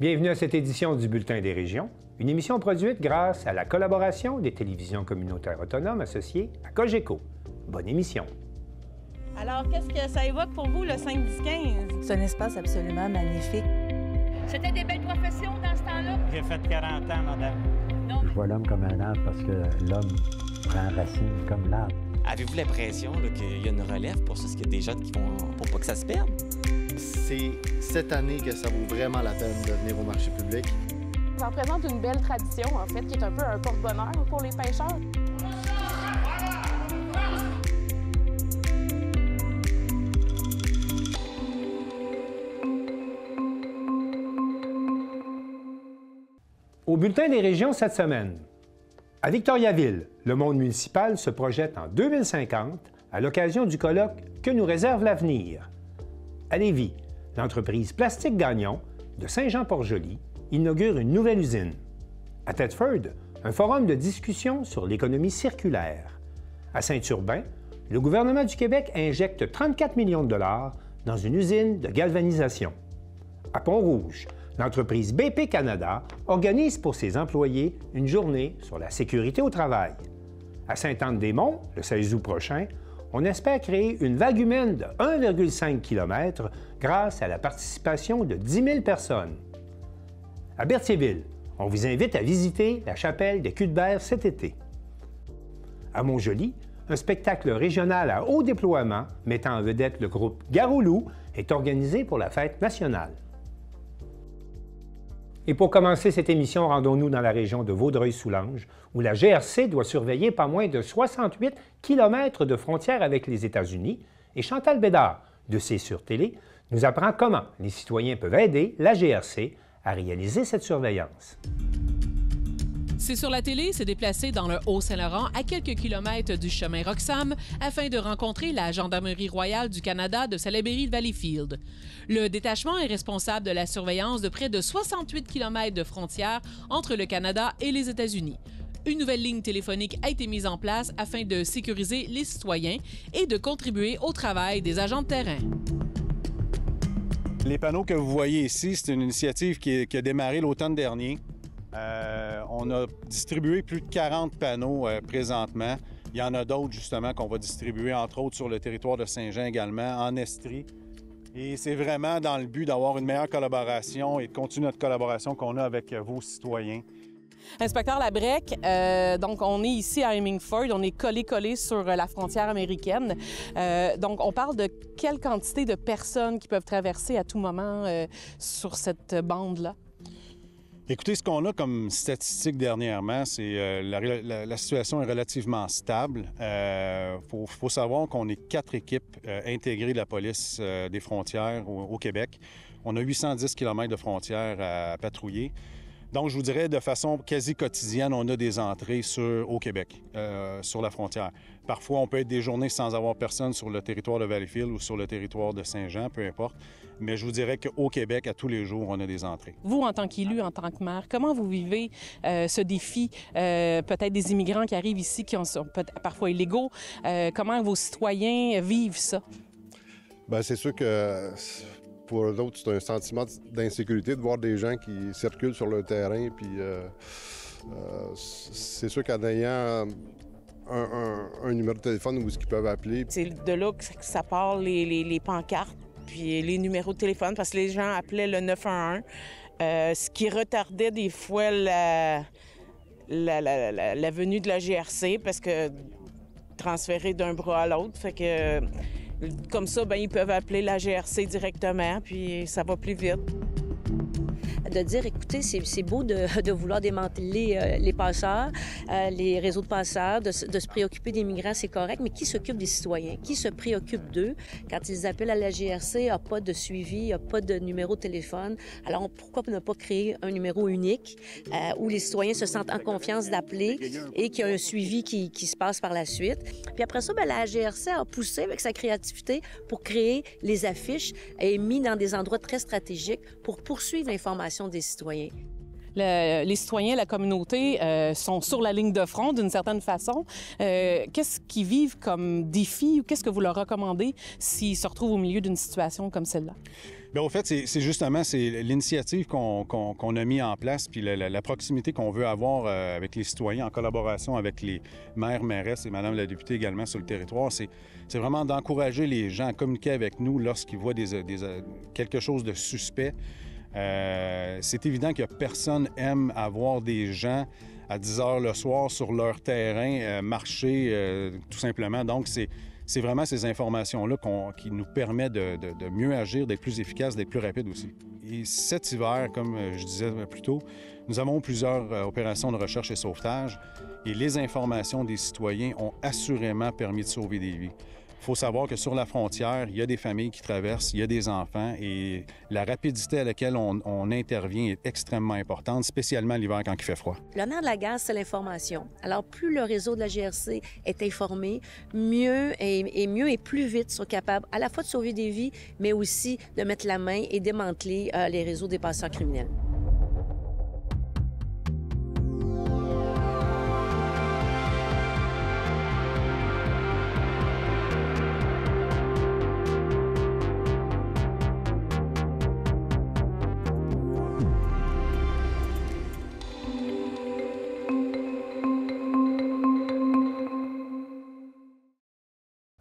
Bienvenue à cette édition du Bulletin des régions, une émission produite grâce à la collaboration des télévisions communautaires autonomes associées à Cogeco. Bonne émission. Alors, qu'est-ce que ça évoque pour vous, le 5-10-15? C'est un espace absolument magnifique. C'était des belles professions dans ce temps-là? J'ai fait 40 ans, madame. Non. Je vois l'homme comme un arbre parce que l'homme prend racine comme l'arbre. Avez-vous l'impression qu'il y a une relève pour ça? Est-ce qu'il y a des jeunes qui vont... pour pas que ça se perde? C'est cette année que ça vaut vraiment la peine de venir au marché public. Ça représente une belle tradition, en fait, qui est un peu un porte-bonheur pour les pêcheurs. Au Bulletin des régions cette semaine, à Victoriaville, le monde municipal se projette en 2050 à l'occasion du colloque « Que nous réserve l'avenir ». À Lévis, l'entreprise Plastique Gagnon de Saint-Jean-Port-Joli inaugure une nouvelle usine. À Thetford, un forum de discussion sur l'économie circulaire. À Saint-Urbain, le gouvernement du Québec injecte 34 millions de dollars dans une usine de galvanisation. À Pont-Rouge, l'entreprise BP Canada organise pour ses employés une journée sur la sécurité au travail. À Sainte-Anne-des-Monts, le 16 août prochain, on espère créer une vague humaine de 1,5 km grâce à la participation de 10 000 personnes. À Berthierville, on vous invite à visiter la chapelle des Cuthbert cet été. À Montjoly, un spectacle régional à haut déploiement mettant en vedette le groupe Garoulou est organisé pour la fête nationale. Et pour commencer cette émission, rendons-nous dans la région de Vaudreuil-Soulanges, où la GRC doit surveiller pas moins de 68 km de frontières avec les États-Unis. Et Chantal Bédard, de C'est sur Télé, nous apprend comment les citoyens peuvent aider la GRC à réaliser cette surveillance. C'est sur la télé s'est déplacé dans le Haut-Saint-Laurent à quelques kilomètres du chemin Roxham afin de rencontrer la Gendarmerie royale du Canada de Salaberry-Valleyfield. Le détachement est responsable de la surveillance de près de 68 km de frontières entre le Canada et les États-Unis. Une nouvelle ligne téléphonique a été mise en place afin de sécuriser les citoyens et de contribuer au travail des agents de terrain. Les panneaux que vous voyez ici, c'est une initiative qui a démarré l'automne dernier. On a distribué plus de 40 panneaux présentement. Il y en a d'autres, justement, qu'on va distribuer, entre autres, sur le territoire de Saint-Jean également, en Estrie. Et c'est vraiment dans le but d'avoir une meilleure collaboration et de continuer notre collaboration qu'on a avec vos citoyens. Inspecteur Labrec, donc on est ici à Hemingford, on est collé sur la frontière américaine. Donc on parle de quelle quantité de personnes qui peuvent traverser à tout moment sur cette bande-là? Écoutez, ce qu'on a comme statistique dernièrement, c'est la situation est relativement stable. Faut savoir qu'on est 4 équipes intégrées de la police des frontières au Québec. On a 810 km de frontières à patrouiller. Donc, je vous dirais, de façon quasi quotidienne, on a des entrées au Québec, sur la frontière. Parfois, on peut être des journées sans avoir personne sur le territoire de Valleyfield ou sur le territoire de Saint-Jean, peu importe. Mais je vous dirais qu'au Québec, à tous les jours, on a des entrées. Vous, en tant qu'élu, en tant que maire, comment vous vivez ce défi, peut-être des immigrants qui arrivent ici, qui sont parfois illégaux? Comment vos citoyens vivent ça? Bien, c'est sûr que pour eux autres, c'est un sentiment d'insécurité de voir des gens qui circulent sur le terrain. Puis c'est sûr qu'en ayant un numéro de téléphone où ils peuvent appeler. C'est de là que ça part les pancartes puis les numéros de téléphone parce que les gens appelaient le 911, ce qui retardait des fois la venue de la GRC parce que transférer d'un bras à l'autre, fait que comme ça, bien, ils peuvent appeler la GRC directement, puis ça va plus vite. De dire, écoutez, c'est beau de vouloir démanteler les passeurs, les réseaux de passeurs, de se préoccuper des migrants, c'est correct, mais qui s'occupe des citoyens? Qui se préoccupe d'eux? Quand ils appellent à la GRC, il n'y a pas de suivi, il n'y a pas de numéro de téléphone. Alors, pourquoi ne pas créer un numéro unique où les citoyens se sentent en confiance d'appeler et qu'il y a un suivi qui se passe par la suite? Puis après ça, bien, la GRC a poussé avec sa créativité pour créer les affiches et mis dans des endroits très stratégiques pour poursuivre l'information des citoyens. les citoyens, la communauté sont sur la ligne de front d'une certaine façon. Qu'est-ce qu'ils vivent comme défi ou qu'est-ce que vous leur recommandez s'ils se retrouvent au milieu d'une situation comme celle-là? Bien, au fait, c'est justement l'initiative qu'on a mis en place, puis la proximité qu'on veut avoir avec les citoyens en collaboration avec les maires, mairesses et Madame la députée également sur le territoire. C'est vraiment d'encourager les gens à communiquer avec nous lorsqu'ils voient quelque chose de suspect. C'est évident que personne aime avoir des gens à 10 heures le soir sur leur terrain, marcher tout simplement. Donc, c'est vraiment ces informations-là qui nous permettent de mieux agir, d'être plus efficaces, d'être plus rapides aussi. Et cet hiver, comme je disais plus tôt, nous avons plusieurs opérations de recherche et sauvetage et les informations des citoyens ont assurément permis de sauver des vies. Il faut savoir que sur la frontière, il y a des familles qui traversent, il y a des enfants et la rapidité à laquelle on intervient est extrêmement importante, spécialement l'hiver quand il fait froid. Le nerf de la guerre, c'est l'information. Alors, plus le réseau de la GRC est informé, mieux et plus vite sont capables à la fois de sauver des vies, mais aussi de mettre la main et démanteler les réseaux des passeurs criminels.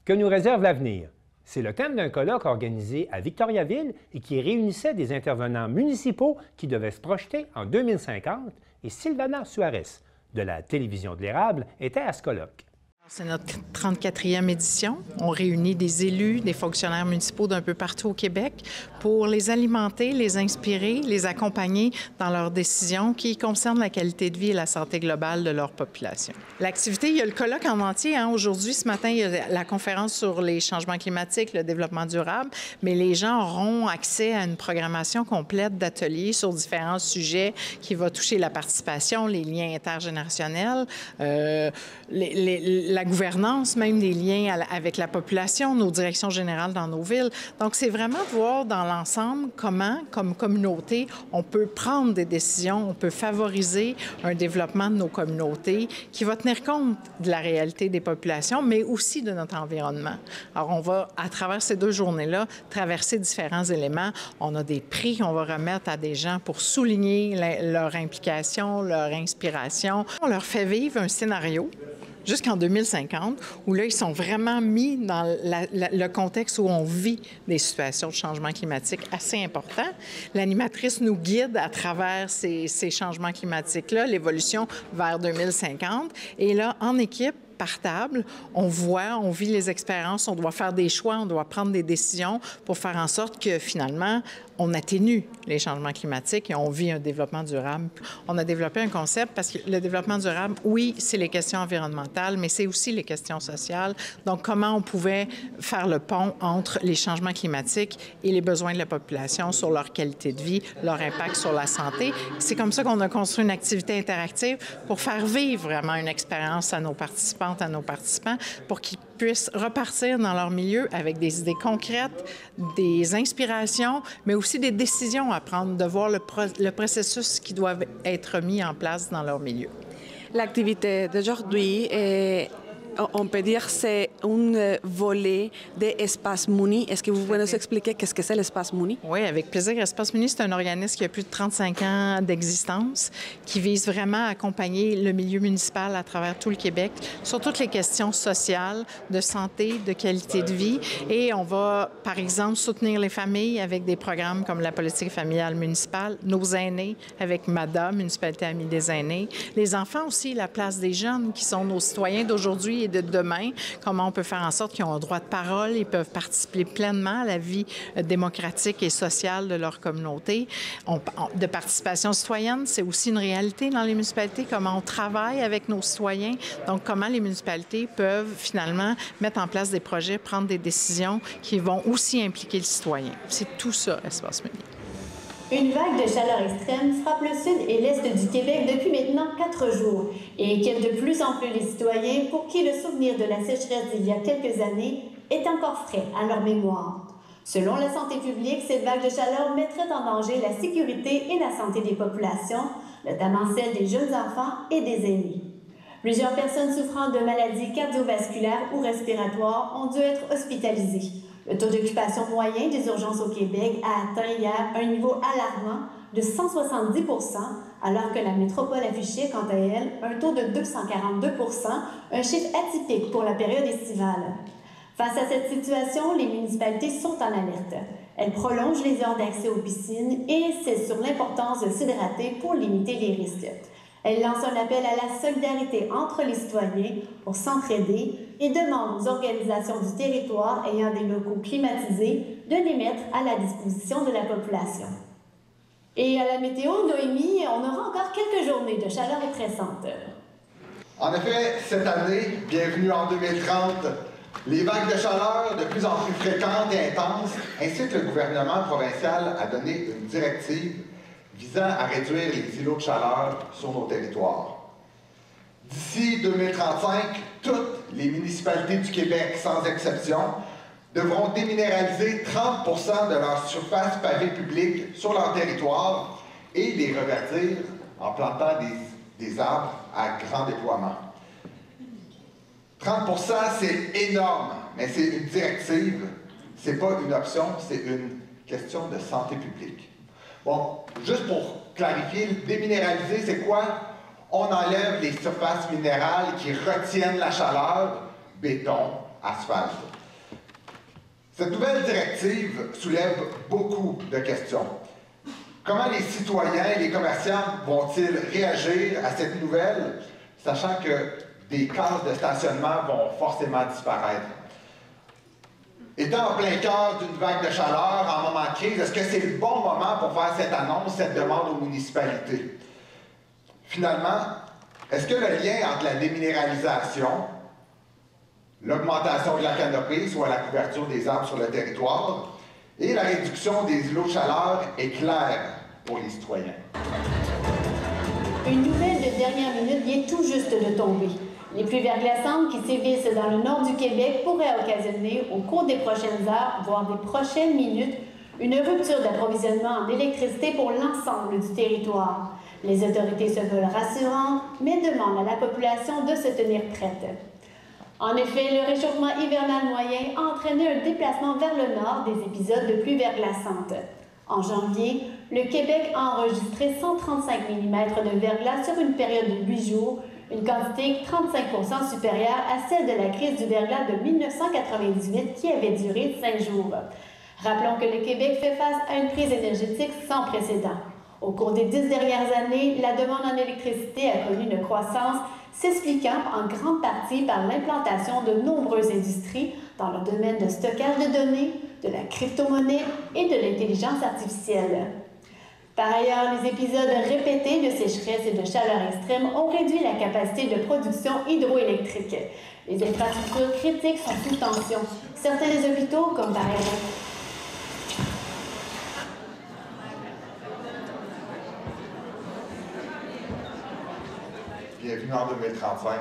Que nous réserve l'avenir? C'est le thème d'un colloque organisé à Victoriaville et qui réunissait des intervenants municipaux qui devaient se projeter en 2050 et Sylvana Suarez de la télévision de l'Érable était à ce colloque. C'est notre 34e édition. On réunit des élus, des fonctionnaires municipaux d'un peu partout au Québec pour les alimenter, les inspirer, les accompagner dans leurs décisions qui concernent la qualité de vie et la santé globale de leur population. L'activité, il y a le colloque en entier. Aujourd'hui, ce matin, il y a la conférence sur les changements climatiques, le développement durable, mais les gens auront accès à une programmation complète d'ateliers sur différents sujets qui va toucher la participation, les liens intergénérationnels, la gouvernance, même des liens avec la population, nos directions générales dans nos villes. Donc, c'est vraiment de voir dans l'ensemble comment, comme communauté, on peut prendre des décisions, on peut favoriser un développement de nos communautés qui va tenir compte de la réalité des populations, mais aussi de notre environnement. Alors, on va, à travers ces 2 journées-là, traverser différents éléments. On a des prix qu'on va remettre à des gens pour souligner leur implication, leur inspiration. On leur fait vivre un scénario jusqu'en 2050, où là, ils sont vraiment mis dans le contexte où on vit des situations de changement climatique assez importants. L'animatrice nous guide à travers ces changements climatiques-là, l'évolution vers 2050. Et là, en équipe, par table, on vit les expériences, on doit faire des choix, on doit prendre des décisions pour faire en sorte que, finalement, on atténue les changements climatiques et on vit un développement durable. On a développé un concept parce que le développement durable, oui, c'est les questions environnementales, mais c'est aussi les questions sociales. Donc, comment on pouvait faire le pont entre les changements climatiques et les besoins de la population sur leur qualité de vie, leur impact sur la santé. C'est comme ça qu'on a construit une activité interactive pour faire vivre vraiment une expérience à nos participantes, à nos participants, pour qu'ils puissent repartir dans leur milieu avec des idées concrètes, des inspirations, mais aussi des décisions à prendre, de voir le processus qui doit être mis en place dans leur milieu. L'activité d'aujourd'hui est, on peut dire, c'est un volet d'Espace Muni. Est-ce que vous pouvez nous expliquer qu'est-ce que c'est l'Espace Muni? Oui, avec plaisir. Espace Muni, c'est un organisme qui a plus de 35 ans d'existence, qui vise vraiment à accompagner le milieu municipal à travers tout le Québec sur toutes les questions sociales, de santé, de qualité de vie. Et on va, par exemple, soutenir les familles avec des programmes comme la politique familiale municipale, nos aînés avec MADA, Municipalité Amie des aînés, les enfants aussi, la place des jeunes qui sont nos citoyens d'aujourd'hui et de demain, comment on peut faire en sorte qu'ils ont un droit de parole, ils peuvent participer pleinement à la vie démocratique et sociale de leur communauté. De participation citoyenne, c'est aussi une réalité dans les municipalités, comment on travaille avec nos citoyens, donc comment les municipalités peuvent finalement mettre en place des projets, prendre des décisions qui vont aussi impliquer le citoyen. C'est tout ça, Espace Muni. Une vague de chaleur extrême frappe le sud et l'est du Québec depuis maintenant 4 jours et inquiète de plus en plus les citoyens pour qui le souvenir de la sécheresse d'il y a quelques années est encore frais à leur mémoire. Selon la santé publique, cette vague de chaleur mettrait en danger la sécurité et la santé des populations, notamment celle des jeunes enfants et des aînés. Plusieurs personnes souffrant de maladies cardiovasculaires ou respiratoires ont dû être hospitalisées. Le taux d'occupation moyen des urgences au Québec a atteint hier un niveau alarmant de 170 %, alors que la métropole affichait, quant à elle, un taux de 242 %, un chiffre atypique pour la période estivale. Face à cette situation, les municipalités sont en alerte. Elles prolongent les heures d'accès aux piscines et insistent sur l'importance de s'hydrater pour limiter les risques. Elles lancent un appel à la solidarité entre les citoyens pour s'entraider et demandent aux organisations du territoire ayant des locaux climatisés de les mettre à la disposition de la population. Et à la météo, Noémie, on aura encore quelques journées de chaleur oppressante. En effet, cette année, bienvenue en 2030, les vagues de chaleur de plus en plus fréquentes et intenses incitent le gouvernement provincial à donner une directive visant à réduire les îlots de chaleur sur nos territoires. D'ici 2035, toutes les municipalités du Québec, sans exception, devront déminéraliser 30 % de leur surface pavée publique sur leur territoire et les reverdir en plantant des arbres à grand déploiement. 30 %, c'est énorme, mais c'est une directive, c'est pas une option, c'est une question de santé publique. Bon, juste pour clarifier, déminéraliser, c'est quoi? On enlève les surfaces minérales qui retiennent la chaleur, béton, asphalte. Cette nouvelle directive soulève beaucoup de questions. Comment les citoyens et les commerçants vont-ils réagir à cette nouvelle, sachant que des cases de stationnement vont forcément disparaître? Étant en plein cœur d'une vague de chaleur en moment de crise, est-ce que c'est le bon moment pour faire cette annonce, cette demande aux municipalités? Finalement, est-ce que le lien entre la déminéralisation, l'augmentation de la canopée, soit la couverture des arbres sur le territoire, et la réduction des îlots de chaleur est clair pour les citoyens? Une nouvelle de dernière minute vient tout juste de tomber. Les pluies verglaçantes qui sévissent dans le nord du Québec pourraient occasionner, au cours des prochaines heures, voire des prochaines minutes, une rupture d'approvisionnement en électricité pour l'ensemble du territoire. Les autorités se veulent rassurantes, mais demandent à la population de se tenir prête. En effet, le réchauffement hivernal moyen a entraîné un déplacement vers le nord des épisodes de pluie verglaçante. En janvier, le Québec a enregistré 135 mm de verglas sur une période de 8 jours, une quantité 35 % supérieure à celle de la crise du verglas de 1998 qui avait duré 5 jours. Rappelons que le Québec fait face à une crise énergétique sans précédent. Au cours des 10 dernières années, la demande en électricité a connu une croissance s'expliquant en grande partie par l'implantation de nombreuses industries dans le domaine de stockage de données, de la crypto-monnaie et de l'intelligence artificielle. Par ailleurs, les épisodes répétés de sécheresse et de chaleur extrême ont réduit la capacité de production hydroélectrique. Les infrastructures critiques sont sous tension. Certains des hôpitaux, comme par exemple Bienvenue en 2035.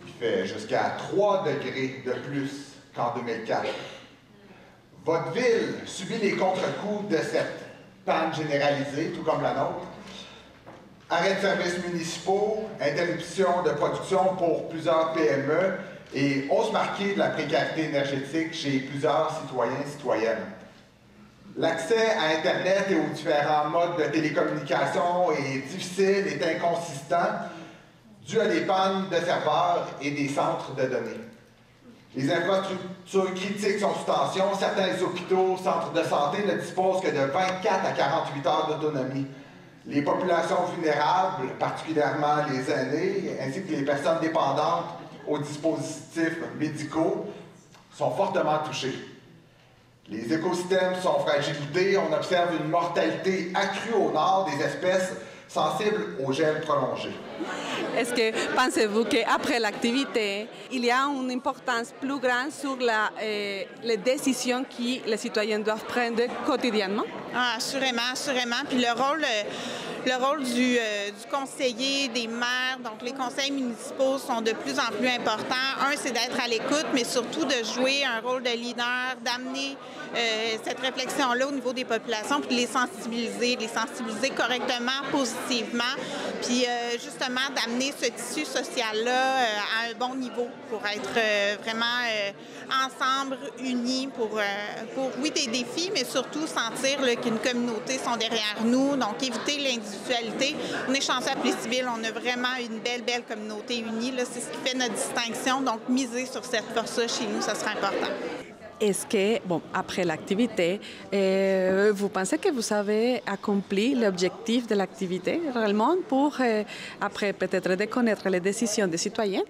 Il fait jusqu'à 3 degrés de plus qu'en 2004. Votre ville subit les contre-coups de cette panne généralisée, tout comme la nôtre. Arrêt de services municipaux, interruption de production pour plusieurs PME et hausse marquée de la précarité énergétique chez plusieurs citoyens et citoyennes. L'accès à Internet et aux différents modes de télécommunication est difficile, est inconsistant, dû à des pannes de serveurs et des centres de données. Les infrastructures critiques sont sous tension. Certains hôpitaux, centres de santé ne disposent que de 24 à 48 heures d'autonomie. Les populations vulnérables, particulièrement les aînés, ainsi que les personnes dépendantes aux dispositifs médicaux, sont fortement touchées. Les écosystèmes sont fragilisés. On observe une mortalité accrue au nord des espèces sensibles au gel prolongé. Est-ce que pensez-vous qu'après l'activité, il y a une importance plus grande sur les décisions que les citoyens doivent prendre quotidiennement? Ah, assurément, assurément. Puis le Le rôle du conseiller, des maires, donc les conseils municipaux sont de plus en plus importants. Un, c'est d'être à l'écoute, mais surtout de jouer un rôle de leader, d'amener cette réflexion-là au niveau des populations, puis de les sensibiliser correctement, positivement, puis justement d'amener ce tissu social-là à un bon niveau pour être vraiment ensemble, unis pour oui, des défis, mais surtout sentir qu'une communauté sont derrière nous, donc éviter l'individualité. On est chanceux à Plessisville, on a vraiment une belle communauté unie. C'est ce qui fait notre distinction, donc miser sur cette force-là chez nous, ça sera important. Est-ce que, après l'activité, vous pensez que vous avez accompli l'objectif de l'activité réellement pour, après peut-être, de connaître les décisions des citoyens?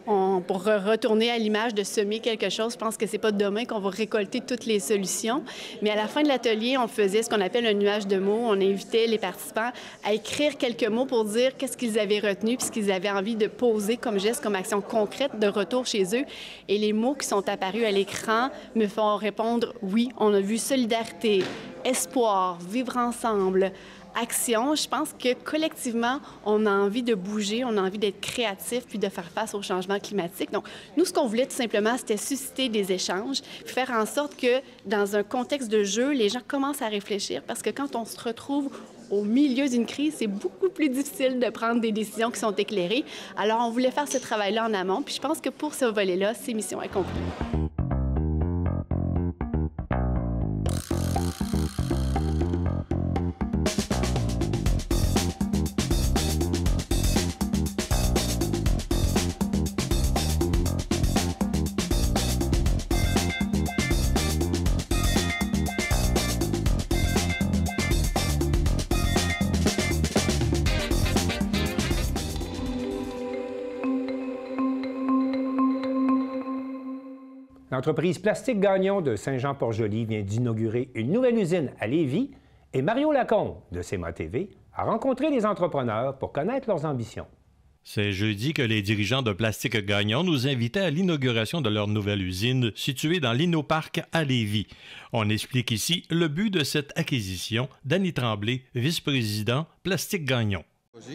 Pour retourner à l'image de semer quelque chose, je pense que c'est pas demain qu'on va récolter toutes les solutions. Mais à la fin de l'atelier, on faisait ce qu'on appelle un nuage de mots. On invitait les participants à écrire quelques mots pour dire qu'est-ce qu'ils avaient retenu puis ce qu'ils avaient envie de poser comme geste, comme action concrète de retour chez eux. Et les mots qui sont apparus à l'écran me font répondre oui, on a vu solidarité, espoir, vivre ensemble, action. Je pense que collectivement, on a envie de bouger, on a envie d'être créatif puis de faire face au changement climatique. Donc, nous, ce qu'on voulait tout simplement, c'était susciter des échanges, puis faire en sorte que dans un contexte de jeu, les gens commencent à réfléchir parce que quand on se retrouve au milieu d'une crise, c'est beaucoup plus difficile de prendre des décisions qui sont éclairées. Alors, on voulait faire ce travail-là en amont, puis je pense que pour ce volet-là, c'est mission accomplie. L'entreprise Plastique Gagnon de Saint-Jean-Port-Joli vient d'inaugurer une nouvelle usine à Lévis et Mario Lacombe de CMA TV a rencontré les entrepreneurs pour connaître leurs ambitions. C'est jeudi que les dirigeants de Plastique Gagnon nous invitaient à l'inauguration de leur nouvelle usine située dans l'Innoparc à Lévis. On explique ici le but de cette acquisition. Danny Tremblay, vice-président Plastique Gagnon.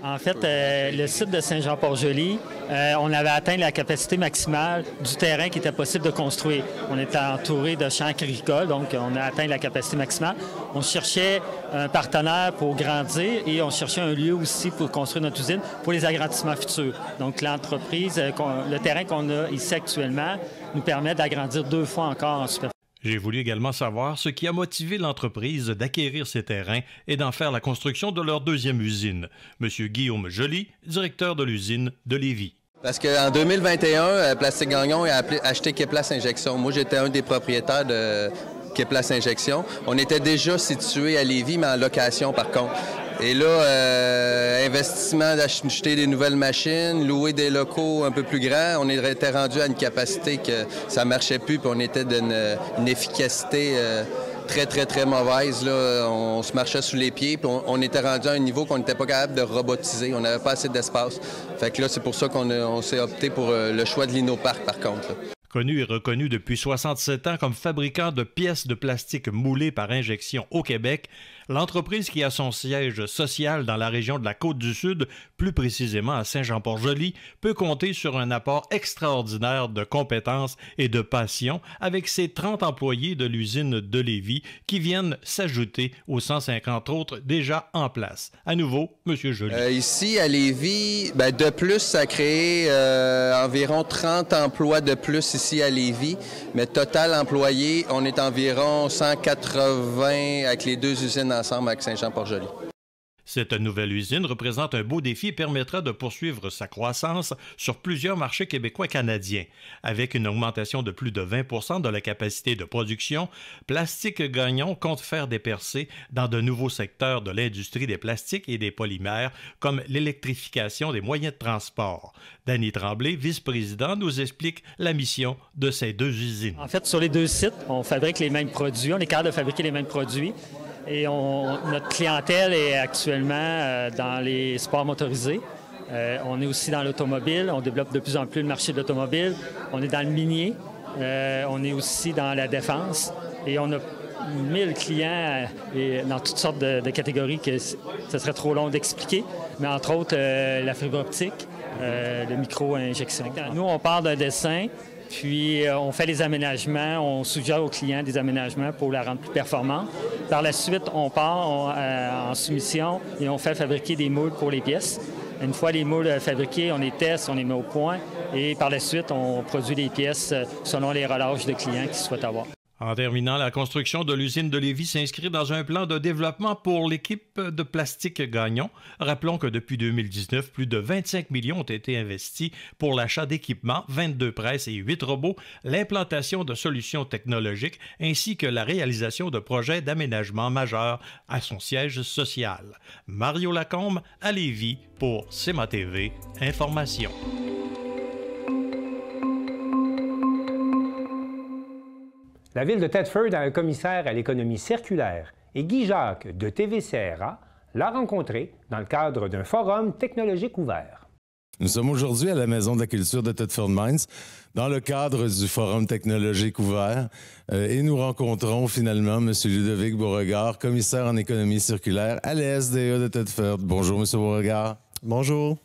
En fait, le site de Saint-Jean-Port-Joli, on avait atteint la capacité maximale du terrain qui était possible de construire. On était entouré de champs agricoles, donc on a atteint la capacité maximale. On cherchait un partenaire pour grandir et on cherchait un lieu aussi pour construire notre usine pour les agrandissements futurs. Donc l'entreprise, le terrain qu'on a ici actuellement nous permet d'agrandir 2 fois encore en superficie. J'ai voulu également savoir ce qui a motivé l'entreprise d'acquérir ces terrains et d'en faire la construction de leur deuxième usine. Monsieur Guillaume Joly, directeur de l'usine de Lévis. Parce qu'en 2021, Plastique Gagnon a acheté Keplas Injection. Moi, j'étais un des propriétaires de Keplas Injection. On était déjà situé à Lévis, mais en location par contre. Et là, investissement d'acheter des nouvelles machines, louer des locaux un peu plus grands, on était rendu à une capacité que ça ne marchait plus, puis on était d'une efficacité très mauvaise. Là. On se marchait sous les pieds, puis on était rendu à un niveau qu'on n'était pas capable de robotiser. On n'avait pas assez d'espace. Fait que là, c'est pour ça qu'on s'est opté pour le choix de l'Innoparc, par contre. Là. Connu et reconnu depuis 67 ans comme fabricant de pièces de plastique moulées par injection au Québec, l'entreprise qui a son siège social dans la région de la Côte-du-Sud, plus précisément à Saint-Jean-Port-Joli, peut compter sur un apport extraordinaire de compétences et de passion avec ses 30 employés de l'usine de Lévis qui viennent s'ajouter aux 150 autres déjà en place. À nouveau, M. Joly. Ici, à Lévis, de plus, ça a créé environ 30 emplois de plus ici à Lévis, mais total employé, on est environ 180 avec les 2 usines ensemble avec Saint-Jean-Port-Joli. Cette nouvelle usine représente un beau défi et permettra de poursuivre sa croissance sur plusieurs marchés québécois et canadiens. Avec une augmentation de plus de 20 % de la capacité de production, Plastique Gagnon compte faire des percées dans de nouveaux secteurs de l'industrie des plastiques et des polymères, comme l'électrification des moyens de transport. Danny Tremblay, vice-président, nous explique la mission de ces 2 usines. En fait, sur les 2 sites, on fabrique les mêmes produits, on est capable de fabriquer les mêmes produits. Et notre clientèle est actuellement dans les sports motorisés. On est aussi dans l'automobile. On développe de plus en plus le marché de l'automobile. On est dans le minier. On est aussi dans la défense. Et on a 1000 clients et dans toutes sortes de catégories que ce serait trop long d'expliquer, mais entre autres la fibre optique, le micro-injection. Nous, on part d'un dessin, puis on fait les aménagements, on suggère aux clients des aménagements pour la rendre plus performante. Par la suite, on part en soumission et on fait fabriquer des moules pour les pièces. Une fois les moules fabriqués, on les teste, on les met au point et par la suite, on produit les pièces selon les relâches de clients qui souhaitent avoir. En terminant, la construction de l'usine de Lévis s'inscrit dans un plan de développement pour l'équipe de Plastique Gagnon. Rappelons que depuis 2019, plus de 25 millions ont été investis pour l'achat d'équipements, 22 presses et 8 robots, l'implantation de solutions technologiques ainsi que la réalisation de projets d'aménagement majeurs à son siège social. Mario Lacombe à Lévis pour CMA TV Information. La ville de Thetford a un commissaire à l'économie circulaire et Guy Jacques de TVCRA l'a rencontré dans le cadre d'un forum technologique ouvert. Nous sommes aujourd'hui à la Maison de la culture de Thetford Mines dans le cadre du forum technologique ouvert et nous rencontrons finalement M. Ludovic Beauregard, commissaire en économie circulaire à la SDE de Thetford. Bonjour M. Beauregard. Bonjour.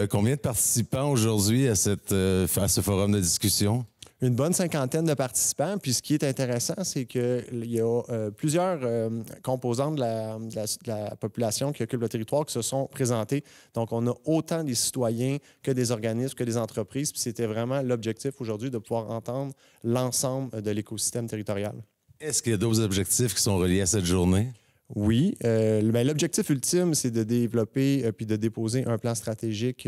Combien de participants aujourd'hui à ce forum de discussion? Une bonne cinquantaine de participants. Puis ce qui est intéressant, c'est qu'il y a plusieurs composantes de la population qui occupe le territoire qui se sont présentées. Donc, on a autant des citoyens que des organismes, que des entreprises. Puis c'était vraiment l'objectif aujourd'hui de pouvoir entendre l'ensemble de l'écosystème territorial. Est-ce qu'il y a d'autres objectifs qui sont reliés à cette journée? Oui. L'objectif ultime, c'est de développer puis de déposer un plan stratégique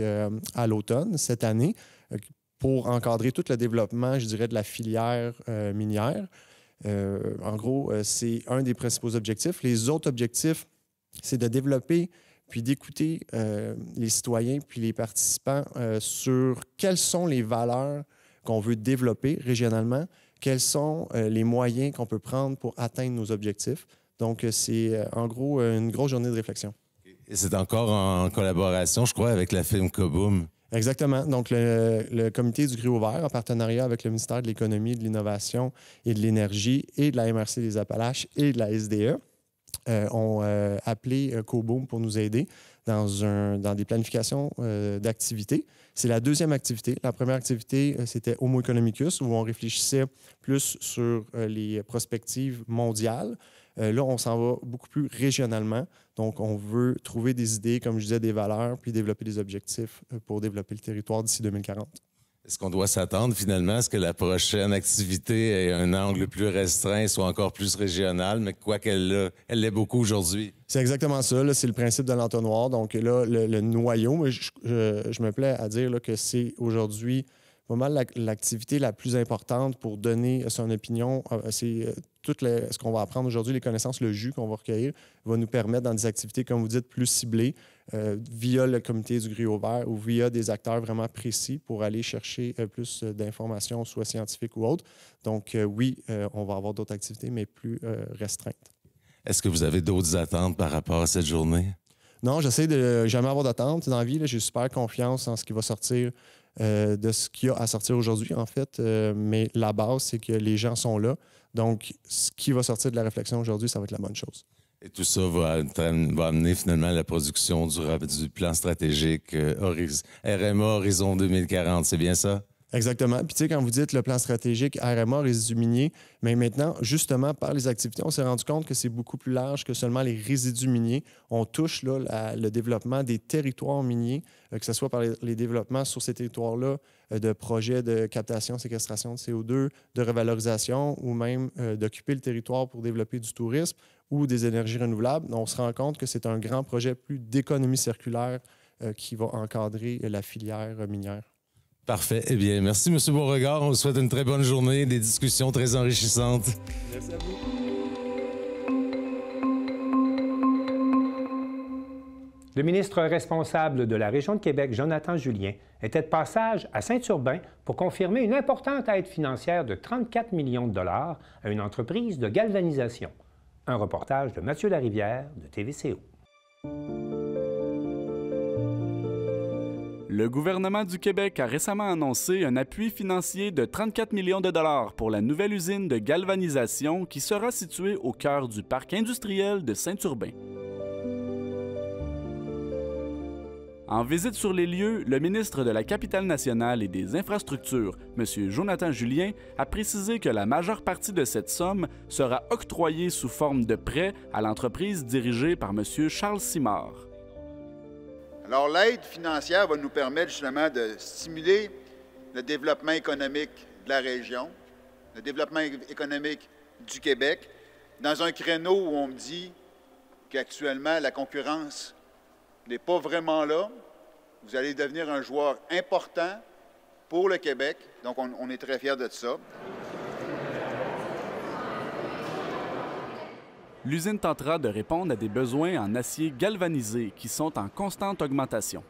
à l'automne cette année pour encadrer tout le développement, je dirais, de la filière minière. En gros, c'est un des principaux objectifs. Les autres objectifs, c'est de développer puis d'écouter les citoyens puis les participants sur quelles sont les valeurs qu'on veut développer régionalement, quels sont les moyens qu'on peut prendre pour atteindre nos objectifs. Donc, c'est en gros une grosse journée de réflexion. Et c'est encore en collaboration, je crois, avec la firme Coboom. Exactement. Donc, le comité du Gris ouvert, en partenariat avec le ministère de l'Économie, de l'Innovation et de l'Énergie et de la MRC des Appalaches et de la SDE, ont appelé Coboom pour nous aider dans des planifications d'activités. C'est la deuxième activité. La première activité, c'était Homo economicus, où on réfléchissait plus sur les prospectives mondiales. Là, on s'en va beaucoup plus régionalement. Donc, on veut trouver des idées, comme je disais, des valeurs, puis développer des objectifs pour développer le territoire d'ici 2040. Est-ce qu'on doit s'attendre finalement à ce que la prochaine activité ait un angle plus restreint, soit encore plus régional, mais quoi qu'elle l'est beaucoup aujourd'hui? C'est exactement ça. Là, c'est le principe de l'entonnoir. Donc là, le noyau, je me plais à dire là, que c'est aujourd'hui pas mal l'activité la plus importante pour donner son opinion. C'est tout ce qu'on va apprendre aujourd'hui, les connaissances, le jus qu'on va recueillir, va nous permettre dans des activités, comme vous dites, plus ciblées, via le comité du Gris ouvert ou via des acteurs vraiment précis pour aller chercher plus d'informations, soit scientifiques ou autres. Donc oui, on va avoir d'autres activités, mais plus restreintes. Est-ce que vous avez d'autres attentes par rapport à cette journée? Non, j'essaie de jamais avoir d'attente dans la vie. J'ai super confiance en ce qui va sortir de ce qu'il y a à sortir aujourd'hui, en fait. Mais la base, c'est que les gens sont là. Donc, ce qui va sortir de la réflexion aujourd'hui, ça va être la bonne chose. Et tout ça va amener finalement à la production du plan stratégique RMA Horizon 2040. C'est bien ça? Exactement. Puis tu sais, quand vous dites le plan stratégique RMA, résidus miniers, mais maintenant, justement, par les activités, on s'est rendu compte que c'est beaucoup plus large que seulement les résidus miniers. On touche là le développement des territoires miniers, que ce soit par les développements sur ces territoires-là de projets de captation, séquestration de CO2, de revalorisation ou même d'occuper le territoire pour développer du tourisme ou des énergies renouvelables. On se rend compte que c'est un grand projet plus d'économie circulaire qui va encadrer la filière minière. Parfait. Eh bien, merci, M. Beauregard. On vous souhaite une très bonne journée, des discussions très enrichissantes. Merci à vous. Le ministre responsable de la région de Québec, Jonathan Julien, était de passage à Saint-Urbain pour confirmer une importante aide financière de 34 millions de dollars à une entreprise de galvanisation. Un reportage de Mathieu Larivière de TVCO. Le gouvernement du Québec a récemment annoncé un appui financier de 34 millions de dollars pour la nouvelle usine de galvanisation qui sera située au cœur du parc industriel de Saint-Urbain. En visite sur les lieux, le ministre de la Capitale-Nationale et des Infrastructures, M. Jonathan Julien, a précisé que la majeure partie de cette somme sera octroyée sous forme de prêt à l'entreprise dirigée par M. Charles Simard. Alors, l'aide financière va nous permettre justement de stimuler le développement économique de la région, le développement économique du Québec, dans un créneau où on me dit qu'actuellement, la concurrence n'est pas vraiment là. Vous allez devenir un joueur important pour le Québec, donc on est très fiers de ça. L'usine tentera de répondre à des besoins en acier galvanisé qui sont en constante augmentation.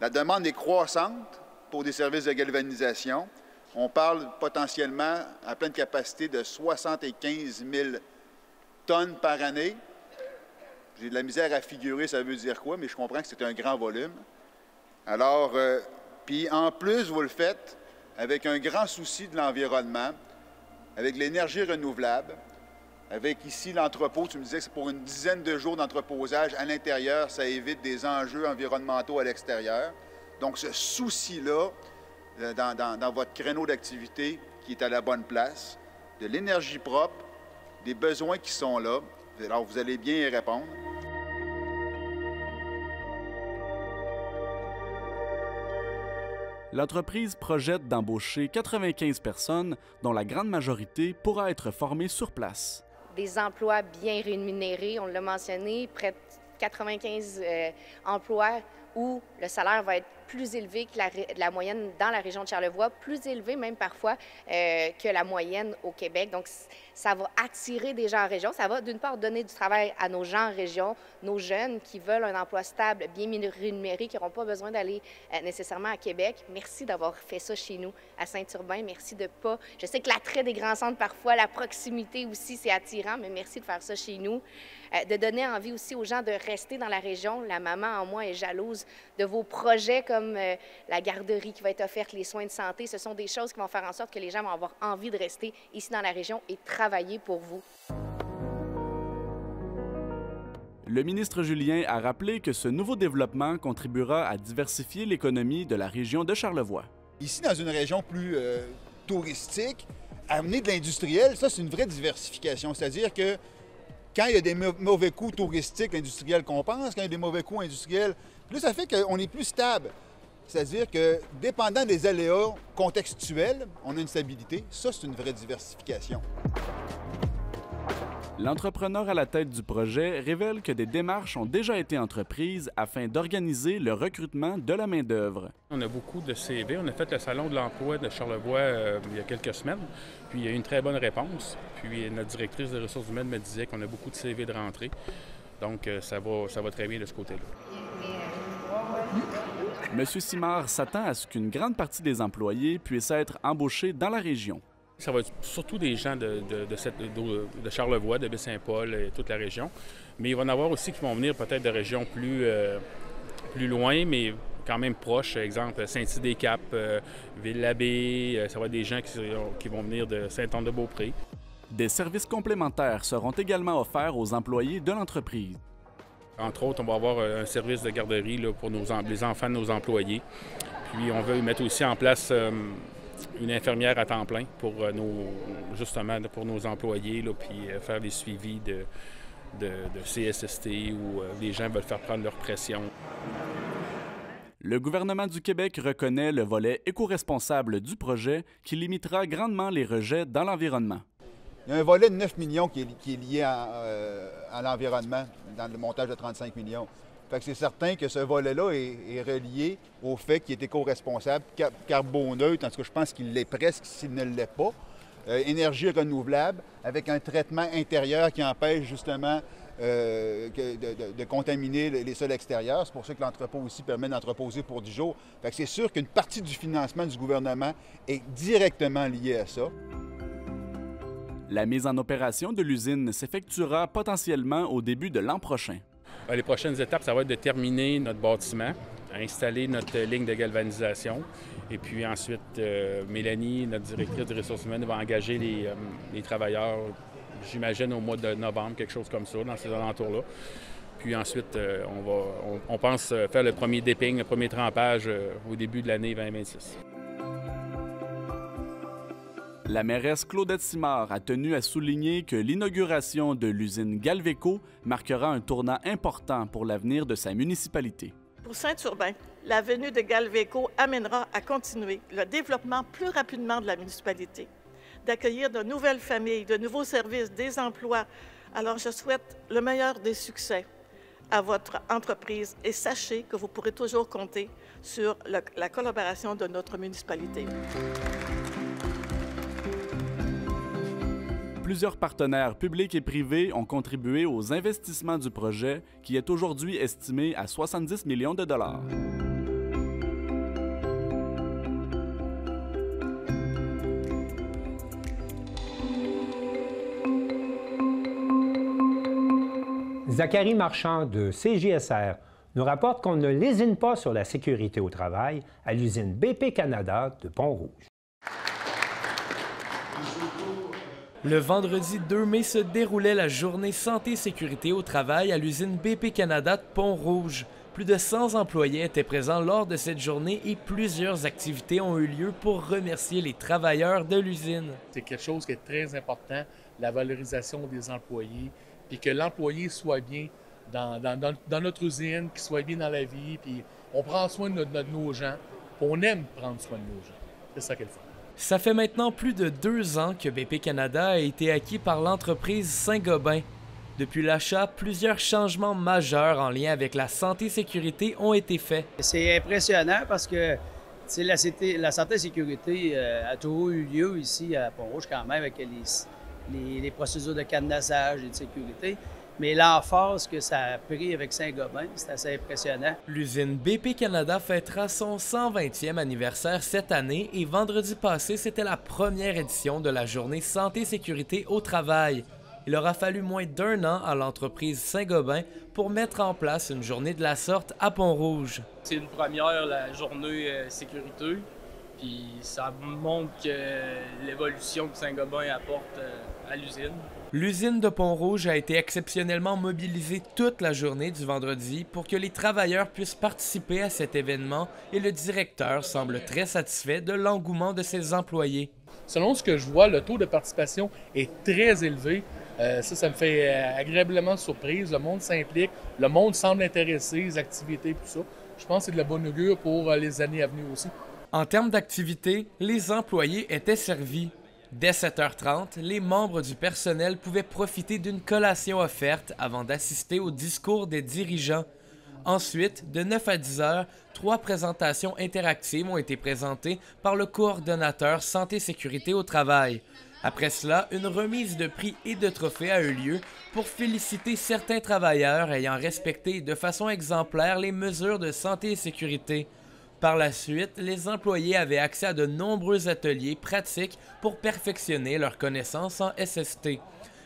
La demande est croissante pour des services de galvanisation. On parle potentiellement à pleine capacité de 75 000 tonnes par année. J'ai de la misère à figurer ça veut dire quoi, mais je comprends que c'est un grand volume. Alors, puis en plus, vous le faites avec un grand souci de l'environnement, avec l'énergie renouvelable. Avec ici l'entrepôt, tu me disais que c'est pour une dizaine de jours d'entreposage à l'intérieur, ça évite des enjeux environnementaux à l'extérieur. Donc ce souci-là, dans votre créneau d'activité qui est à la bonne place, de l'énergie propre, des besoins qui sont là, alors vous allez bien y répondre. L'entreprise projette d'embaucher 95 personnes, dont la grande majorité pourra être formée sur place. Des emplois bien rémunérés, on l'a mentionné, près de 95 emplois où le salaire va être plus élevé que la moyenne dans la région de Charlevoix, plus élevé même parfois que la moyenne au Québec. Donc, ça va attirer des gens en région. Ça va, d'une part, donner du travail à nos gens en région, nos jeunes qui veulent un emploi stable, bien rémunéré, qui n'auront pas besoin d'aller nécessairement à Québec. Merci d'avoir fait ça chez nous, à Saint-Urbain. Merci de pas... Je sais que l'attrait des grands centres, parfois, la proximité aussi, c'est attirant, mais merci de faire ça chez nous. De donner envie aussi aux gens de rester dans la région. La maman en moi est jalouse de vos projets comme la garderie qui va être offerte, les soins de santé. Ce sont des choses qui vont faire en sorte que les gens vont avoir envie de rester ici dans la région et travailler pour vous. Le ministre Julien a rappelé que ce nouveau développement contribuera à diversifier l'économie de la région de Charlevoix. Ici, dans une région plus touristique, amener de l'industriel, ça, c'est une vraie diversification. C'est-à-dire que quand il y a des mauvais coups touristiques, l'industriel compense. Quand il y a des mauvais coups industriels, là, ça fait qu'on est plus stable. C'est-à-dire que, dépendant des aléas contextuels, on a une stabilité. Ça, c'est une vraie diversification. L'entrepreneur à la tête du projet révèle que des démarches ont déjà été entreprises afin d'organiser le recrutement de la main-d'œuvre. On a beaucoup de CV. On a fait le Salon de l'emploi de Charlevoix il y a quelques semaines. Puis il y a eu une très bonne réponse. Puis notre directrice des ressources humaines me disait qu'on a beaucoup de CV de rentrée. Donc ça va très bien de ce côté-là. M. Simard s'attend à ce qu'une grande partie des employés puissent être embauchés dans la région. Ça va être surtout des gens de Charlevoix, de Baie-Saint-Paul et toute la région. Mais il va y en avoir aussi qui vont venir peut-être de régions plus loin, mais quand même proches. Exemple, Saint-Tite-des-Caps, Ville-l'Abbé. Ça va être des gens qui vont venir de Saint-Anne-de-Beaupré. Des services complémentaires seront également offerts aux employés de l'entreprise. Entre autres, on va avoir un service de garderie là, pour les enfants de nos employés. Puis on veut mettre aussi en place une infirmière à temps plein pour pour nos employés, là, puis faire des suivis de CSST où les gens veulent faire prendre leur pression. Le gouvernement du Québec reconnaît le volet éco-responsable du projet qui limitera grandement les rejets dans l'environnement. Il y a un volet de 9 millions qui est lié à l'environnement, dans le montage de 35 millions. Fait que c'est certain que ce volet-là est relié au fait qu'il est éco-responsable, carboneutre, en tout cas, je pense qu'il l'est presque s'il ne l'est pas. Énergie renouvelable, avec un traitement intérieur qui empêche justement de contaminer les sols extérieurs. C'est pour ça que l'entrepôt aussi permet d'entreposer pour 10 jours. Fait que c'est sûr qu'une partie du financement du gouvernement est directement liée à ça. La mise en opération de l'usine s'effectuera potentiellement au début de l'an prochain. Les prochaines étapes, ça va être de terminer notre bâtiment, installer notre ligne de galvanisation. Et puis ensuite, Mélanie, notre directrice des ressources humaines, va engager les travailleurs, j'imagine au mois de novembre, quelque chose comme ça, dans ces alentours-là. Puis ensuite, on pense faire le premier dipping, le premier trempage au début de l'année 2026. La mairesse Claudette Simard a tenu à souligner que l'inauguration de l'usine Galveco marquera un tournant important pour l'avenir de sa municipalité. Pour Saint-Urbain, la venue de Galveco amènera à continuer le développement plus rapidement de la municipalité, d'accueillir de nouvelles familles, de nouveaux services, des emplois. Alors je souhaite le meilleur des succès à votre entreprise et sachez que vous pourrez toujours compter sur la collaboration de notre municipalité. Plusieurs partenaires publics et privés ont contribué aux investissements du projet qui est aujourd'hui estimé à 70 millions de dollars. Zachary Marchand de CJSR nous rapporte qu'on ne lésine pas sur la sécurité au travail à l'usine BP Canada de Pont-Rouge. Le vendredi 2 mai se déroulait la journée santé et sécurité au travail à l'usine BP Canada de Pont-Rouge. Plus de 100 employés étaient présents lors de cette journée et plusieurs activités ont eu lieu pour remercier les travailleurs de l'usine. C'est quelque chose qui est très important, la valorisation des employés, puis que l'employé soit bien dans notre usine, qu'il soit bien dans la vie, puis on prend soin de nos gens, on aime prendre soin de nos gens. C'est ça qu'elle fait. Ça fait maintenant plus de 2 ans que BP Canada a été acquis par l'entreprise Saint-Gobain. Depuis l'achat, plusieurs changements majeurs en lien avec la santé et sécurité ont été faits. C'est impressionnant parce que la santé et sécurité a toujours eu lieu ici à Pont-Rouge quand même avec les procédures de cadenassage et de sécurité. Mais l'emphase que ça a pris avec Saint-Gobain, c'est assez impressionnant. L'usine BP Canada fêtera son 120e anniversaire cette année et vendredi passé, c'était la première édition de la journée santé et sécurité au travail. Il aura fallu moins d'1 an à l'entreprise Saint-Gobain pour mettre en place une journée de la sorte à Pont-Rouge. C'est une première, la journée sécurité, puis ça montre que l'évolution que Saint-Gobain apporte à l'usine. L'usine de Pont-Rouge a été exceptionnellement mobilisée toute la journée du vendredi pour que les travailleurs puissent participer à cet événement et le directeur semble très satisfait de l'engouement de ses employés. Selon ce que je vois, le taux de participation est très élevé. Ça me fait agréablement surprise. Le monde s'implique, le monde semble intéressé, les activités, tout ça. Je pense que c'est de la bonne augure pour les années à venir aussi. En termes d'activités, les employés étaient servis. Dès 7h30, les membres du personnel pouvaient profiter d'une collation offerte avant d'assister au discours des dirigeants. Ensuite, de 9 à 10 heures, 3 présentations interactives ont été présentées par le coordonnateur santé-sécurité au travail. Après cela, une remise de prix et de trophées a eu lieu pour féliciter certains travailleurs ayant respecté de façon exemplaire les mesures de santé et sécurité. Par la suite, les employés avaient accès à de nombreux ateliers pratiques pour perfectionner leurs connaissances en SST.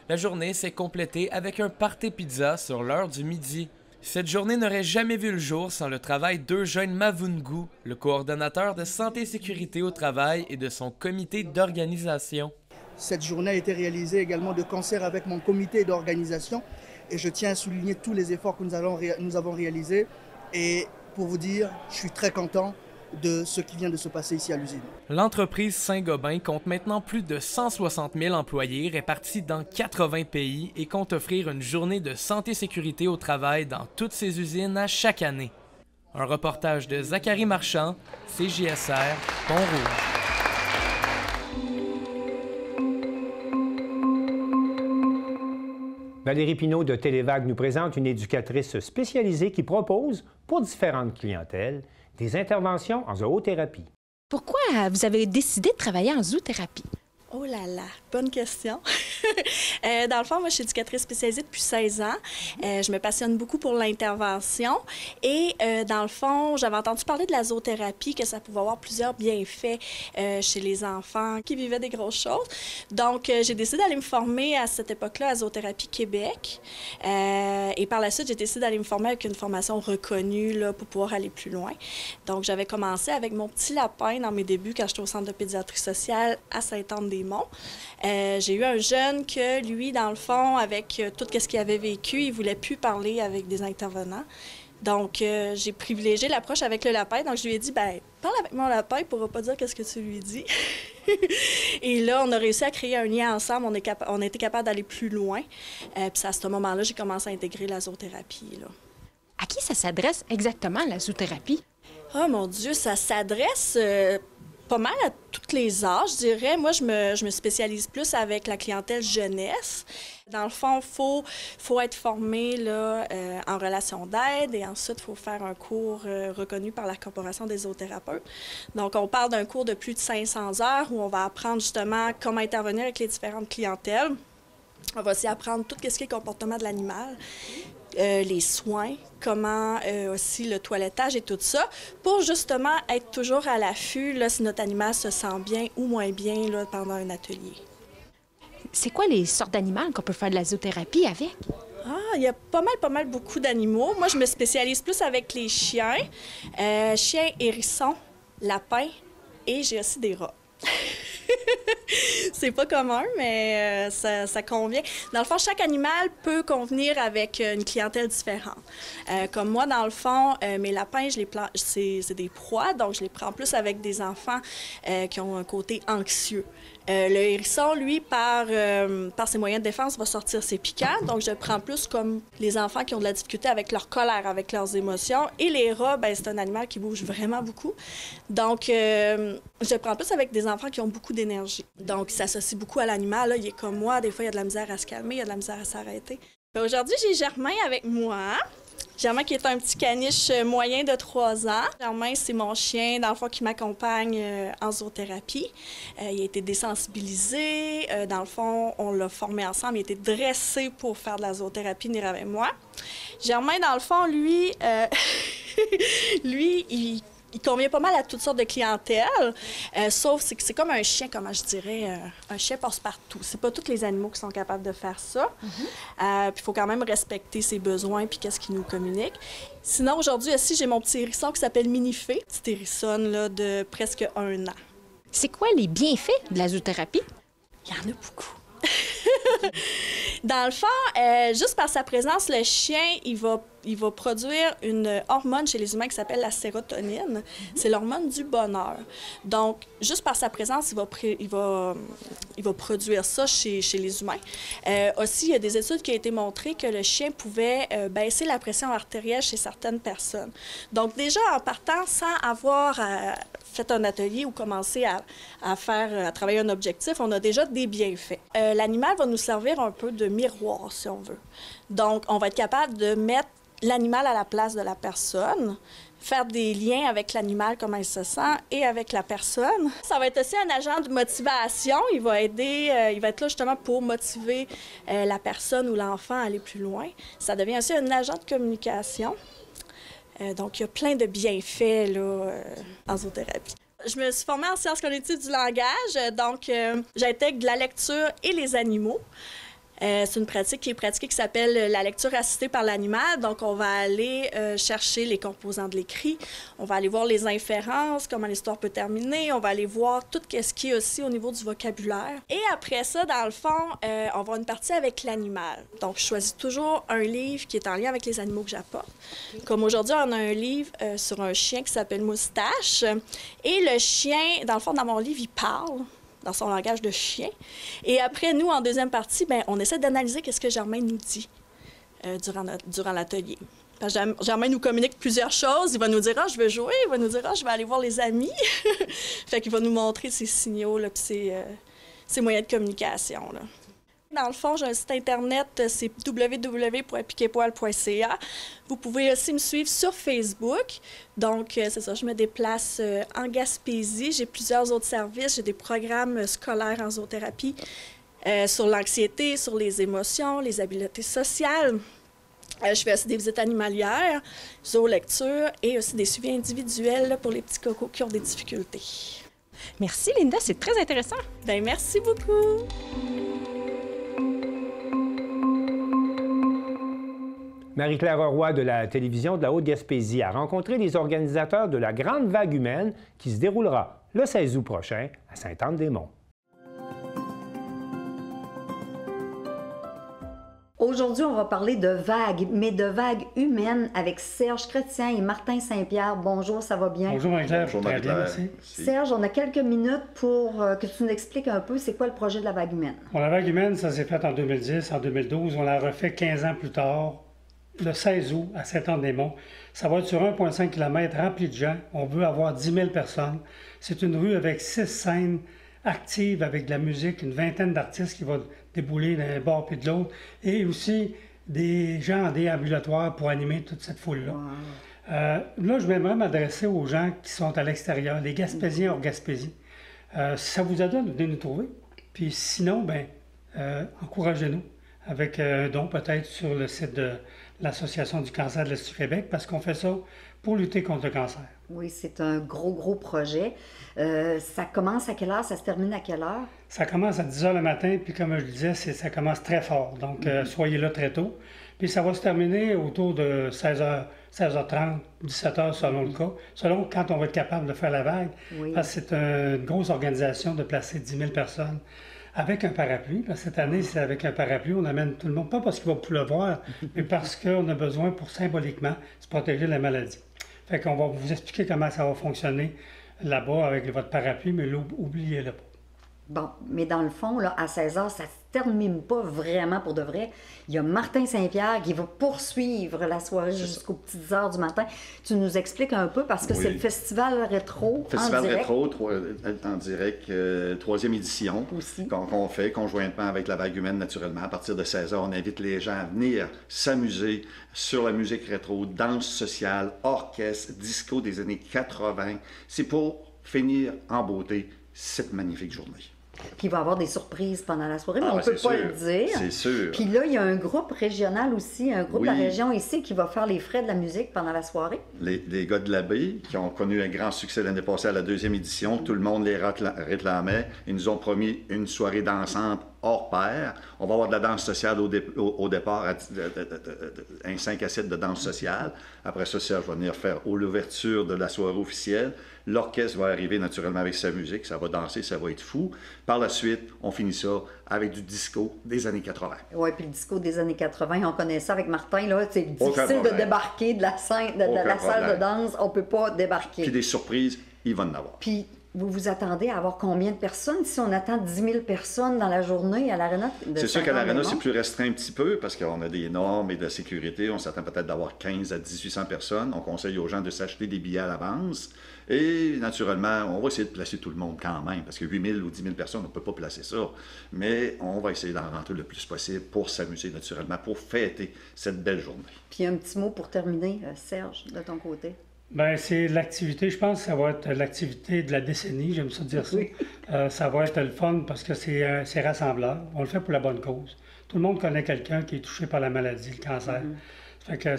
La journée s'est complétée avec un party pizza sur l'heure du midi. Cette journée n'aurait jamais vu le jour sans le travail d'Eugène Mavungu, le coordonnateur de santé et sécurité au travail et de son comité d'organisation. Cette journée a été réalisée également de concert avec mon comité d'organisation et je tiens à souligner tous les efforts que nous avons réalisés et pour vous dire, je suis très content de ce qui vient de se passer ici à l'usine. L'entreprise Saint-Gobain compte maintenant plus de 160 000 employés répartis dans 80 pays et compte offrir une journée de santé-sécurité au travail dans toutes ses usines à chaque année. Un reportage de Zachary Marchand, CJSR, Pont-Rouge. Valérie Pinault de Télévague nous présente une éducatrice spécialisée qui propose, pour différentes clientèles, des interventions en zoothérapie. Pourquoi vous avez décidé de travailler en zoothérapie? Oh là là, bonne question. Dans le fond, moi, je suis éducatrice spécialisée depuis 16 ans. Je me passionne beaucoup pour l'intervention. Et dans le fond, j'avais entendu parler de la zoothérapie, que ça pouvait avoir plusieurs bienfaits chez les enfants qui vivaient des grosses choses. Donc, j'ai décidé d'aller me former à cette époque-là à Zoothérapie Québec. Et par la suite, j'ai décidé d'aller me former avec une formation reconnue là, pour pouvoir aller plus loin. Donc, j'avais commencé avec mon petit lapin dans mes débuts quand j'étais au centre de pédiatrie sociale à Sainte-Anne-des-Monts. J'ai eu un jeune que, lui, dans le fond, avec tout ce qu'il avait vécu, il ne voulait plus parler avec des intervenants. Donc, j'ai privilégié l'approche avec le lapin. Donc, je lui ai dit, ben parle avec mon lapin, il ne pourra pas dire qu'est-ce que tu lui dis. Et là, on a réussi à créer un lien ensemble. On a été capable d'aller plus loin. Puis, à ce moment-là, j'ai commencé à intégrer la zoothérapie, là. À qui ça s'adresse exactement, la zoothérapie? Oh mon Dieu, ça s'adresse pas mal à tous les âges, je dirais. Moi, je me spécialise plus avec la clientèle jeunesse. Dans le fond, faut être formé là, en relation d'aide et ensuite, il faut faire un cours reconnu par la Corporation des zoothérapeutes. Donc, on parle d'un cours de plus de 500 heures où on va apprendre justement comment intervenir avec les différentes clientèles. On va aussi apprendre tout ce qui est comportement de l'animal. Les soins, comment aussi le toilettage et tout ça, pour justement être toujours à l'affût là, si notre animal se sent bien ou moins bien là, pendant un atelier. C'est quoi les sortes d'animaux qu'on peut faire de la zoothérapie avec? Il y a pas mal beaucoup d'animaux. Moi, je me spécialise plus avec les chiens, chiens, hérissons, lapins et j'ai aussi des rats. C'est pas commun, mais ça convient. Dans le fond, chaque animal peut convenir avec une clientèle différente. Comme moi, dans le fond, mes lapins, c'est des proies, donc je les prends plus avec des enfants qui ont un côté anxieux. Le hérisson, lui, par ses moyens de défense, va sortir ses piquants. Donc, je le prends plus comme les enfants qui ont de la difficulté avec leur colère, avec leurs émotions. Et les rats, ben, c'est un animal qui bouge vraiment beaucoup. Donc, je le prends plus avec des enfants qui ont beaucoup d'énergie. Donc, il s'associe beaucoup à l'animal. Là. Il est comme moi. Des fois, il y a de la misère à se calmer, il y a de la misère à s'arrêter. Aujourd'hui, j'ai Germain avec moi. Germain qui est un petit caniche moyen de 3 ans. Germain, c'est mon chien, dans le fond, qui m'accompagne en zoothérapie. Il a été désensibilisé. Dans le fond, on l'a formé ensemble. Il a été dressé pour faire de la zoothérapie, venir avec moi. Germain, dans le fond, lui, il convient pas mal à toutes sortes de clientèles, sauf que c'est comme un chien, comment je dirais, un chien passe-partout. C'est pas tous les animaux qui sont capables de faire ça. Puis il faut quand même respecter ses besoins puis qu'est-ce qu'il nous communique. Sinon, aujourd'hui aussi, j'ai mon petit hérisson qui s'appelle Minifée, petit hérisson là, de presque 1 an. C'est quoi les bienfaits de la zoothérapie? Il y en a beaucoup. Dans le fond, juste par sa présence, le chien, il va produire une hormone chez les humains qui s'appelle la sérotonine. C'est l'hormone du bonheur. Donc, juste par sa présence, il va produire ça chez les humains. Aussi, il y a des études qui ont été montrées que le chien pouvait baisser la pression artérielle chez certaines personnes. Donc, déjà, en partant sans avoir fait un atelier ou commencé à travailler un objectif, on a déjà des bienfaits. L'animal va nous servir un peu de miroir, si on veut. Donc, on va être capable de mettre l'animal à la place de la personne, faire des liens avec l'animal, comment il se sent, et avec la personne. Ça va être aussi un agent de motivation. Il va aider, il va être là justement pour motiver la personne ou l'enfant à aller plus loin. Ça devient aussi un agent de communication. Donc, il y a plein de bienfaits là, en zoothérapie. Je me suis formée en sciences cognitives du langage, donc j'intègre de la lecture et les animaux. C'est une pratique qui est pratiquée qui s'appelle la lecture assistée par l'animal. Donc, on va aller chercher les composants de l'écrit. On va aller voir les inférences, comment l'histoire peut terminer. On va aller voir tout ce qui est aussi au niveau du vocabulaire. Et après ça, dans le fond, on va avoir une partie avec l'animal. Donc, je choisis toujours un livre qui est en lien avec les animaux que j'apporte. Comme aujourd'hui, on a un livre sur un chien qui s'appelle Moustache. Et le chien, dans le fond, dans mon livre, il parle dans son langage de chien. Et après, nous, en deuxième partie, on essaie d'analyser ce que Germain nous dit durant l'atelier. Germain nous communique plusieurs choses. Il va nous dire « Ah, je veux jouer », il va nous dire « Ah, je vais aller voir les amis ». Fait qu'il va nous montrer ses signaux, là, puis ses moyens de communication, là. Dans le fond, j'ai un site internet, c'est www.piquetpoil.ca. Vous pouvez aussi me suivre sur Facebook. Donc, c'est ça, je me déplace en Gaspésie. J'ai plusieurs autres services. J'ai des programmes scolaires en zoothérapie sur l'anxiété, sur les émotions, les habiletés sociales. Je fais aussi des visites animalières, zoolecture et aussi des suivis individuels là, pour les petits cocos qui ont des difficultés. Merci, Linda, c'est très intéressant. Bien, merci beaucoup. Marie-Claire Roy de la télévision de la Haute-Gaspésie a rencontré les organisateurs de la Grande Vague humaine qui se déroulera le 16 août prochain à Sainte-Anne-des-Monts. Aujourd'hui, on va parler de vagues, mais de vagues humaines avec Serge Chrétien et Martin Saint-Pierre. Bonjour, ça va bien? Bonjour Marie-Claire, très bien, merci. Serge, on a quelques minutes pour que tu nous expliques un peu c'est quoi le projet de la vague humaine. Bon, la vague humaine, ça s'est fait en 2010, en 2012. On l'a refait 15 ans plus tard, le 16 août, à Sainte-Anne-des-Monts. Ça va être sur 1,5 km rempli de gens. On veut avoir 10 000 personnes. C'est une rue avec 6 scènes actives avec de la musique, une vingtaine d'artistes qui vont débouler d'un bord puis de l'autre, et aussi des gens en déambulatoire pour animer toute cette foule-là. Wow. Là, je m'aimerais m'adresser aux gens qui sont à l'extérieur, les Gaspésiens hors Gaspésie. Si ça vous aide, venez nous trouver. Puis sinon, encouragez-nous avec un don peut-être sur le site de l'Association du cancer de l'Est du Québec, parce qu'on fait ça pour lutter contre le cancer. Oui, c'est un gros projet. Ça commence à quelle heure? Ça se termine à quelle heure? Ça commence à 10 h le matin, puis comme je le disais, ça commence très fort. Donc, soyez là très tôt. Puis ça va se terminer autour de 16h30, 17h selon le cas, selon quand on va être capable de faire la vague. Oui. Parce que c'est une grosse organisation de placer 10 000 personnes avec un parapluie. Parce que cette année, c'est avec un parapluie. On amène tout le monde, pas parce qu'il va pleuvoir, mais parce qu'on a besoin pour symboliquement se protéger de la maladie. Fait qu'on va vous expliquer comment ça va fonctionner là-bas avec votre parapluie, mais oubliez-le pas. Bon, mais dans le fond, là, à 16h, ça ne se termine pas vraiment pour de vrai. Il y a Martin Saint-Pierre qui va poursuivre la soirée jusqu'aux petites heures du matin. Tu nous expliques un peu, parce que c'est le Festival Rétro Festival Rétro en direct, 3e édition, qu'on fait conjointement avec la Vague humaine, naturellement. À partir de 16h, on invite les gens à venir s'amuser sur la musique rétro, danse sociale, orchestre, disco des années 80. C'est pour finir en beauté cette magnifique journée. Puis il va y avoir des surprises pendant la soirée, mais on ne peut pas le dire. C'est sûr. Puis là, il y a un groupe régional aussi, un groupe de la région ici qui va faire les frais de la musique pendant la soirée. Les gars de la baie, qui ont connu un grand succès l'année passée à la 2e édition, tout le monde les réclamait. Ils nous ont promis une soirée dansante hors pair. On va avoir de la danse sociale au départ, un 5 à 7 de danse sociale. Après ça, Serge va venir faire l'ouverture de la soirée officielle. L'orchestre va arriver naturellement avec sa musique, ça va danser, ça va être fou. Par la suite, on finit ça avec du disco des années 80. Oui, puis le disco des années 80, on connaît ça avec Martin, là, c'est difficile de débarquer de la salle de danse, on ne peut pas débarquer. Puis des surprises, il va en avoir. Puis vous vous attendez à avoir combien de personnes? Si on attend 10 000 personnes dans la journée à l'Arena? C'est sûr qu'à l'Arena, c'est plus restreint un petit peu parce qu'on a des normes et de la sécurité. On s'attend peut-être d'avoir 15 à 1800 personnes. On conseille aux gens de s'acheter des billets à l'avance. Et naturellement, on va essayer de placer tout le monde quand même, parce que 8 000 ou 10 000 personnes, on ne peut pas placer ça. Mais on va essayer d'en rentrer le plus possible pour s'amuser naturellement, pour fêter cette belle journée. Puis un petit mot pour terminer, Serge, de ton côté. Bien, c'est l'activité, je pense que ça va être l'activité de la décennie, j'aime ça dire ça. Oui. Ça va être le fun parce que c'est rassembleur. On le fait pour la bonne cause. Tout le monde connaît quelqu'un qui est touché par la maladie, le cancer. Ça fait que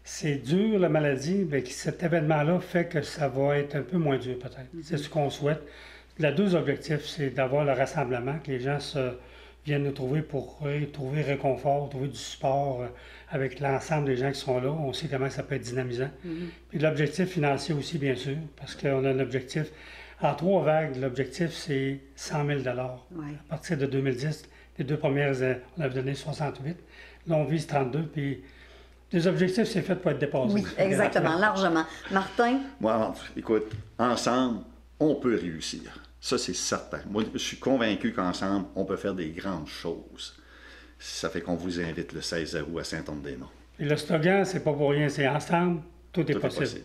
c'est dur, la maladie, mais cet événement-là fait que ça va être un peu moins dur, peut-être. C'est ce qu'on souhaite. Les deux objectifs, c'est d'avoir le rassemblement, que les gens viennent nous trouver pour trouver réconfort, trouver du support avec l'ensemble des gens qui sont là. On sait comment ça peut être dynamisant. Puis l'objectif financier aussi, bien sûr, parce qu'on a un objectif. En 3 vagues, l'objectif, c'est 100 000 $. Ouais. À partir de 2010, les 2 premières, on avait donné 68. Là, on vise 32, puis les objectifs, c'est fait pour être dépassés. Oui, exactement, largement. Martin? Moi, écoute, ensemble, on peut réussir. Ça, c'est certain. Moi, je suis convaincu qu'ensemble, on peut faire des grandes choses. Ça fait qu'on vous invite le 16 août à Sainte-Anne-des-Monts. Et le slogan, c'est pas pour rien, c'est ensemble, tout est possible.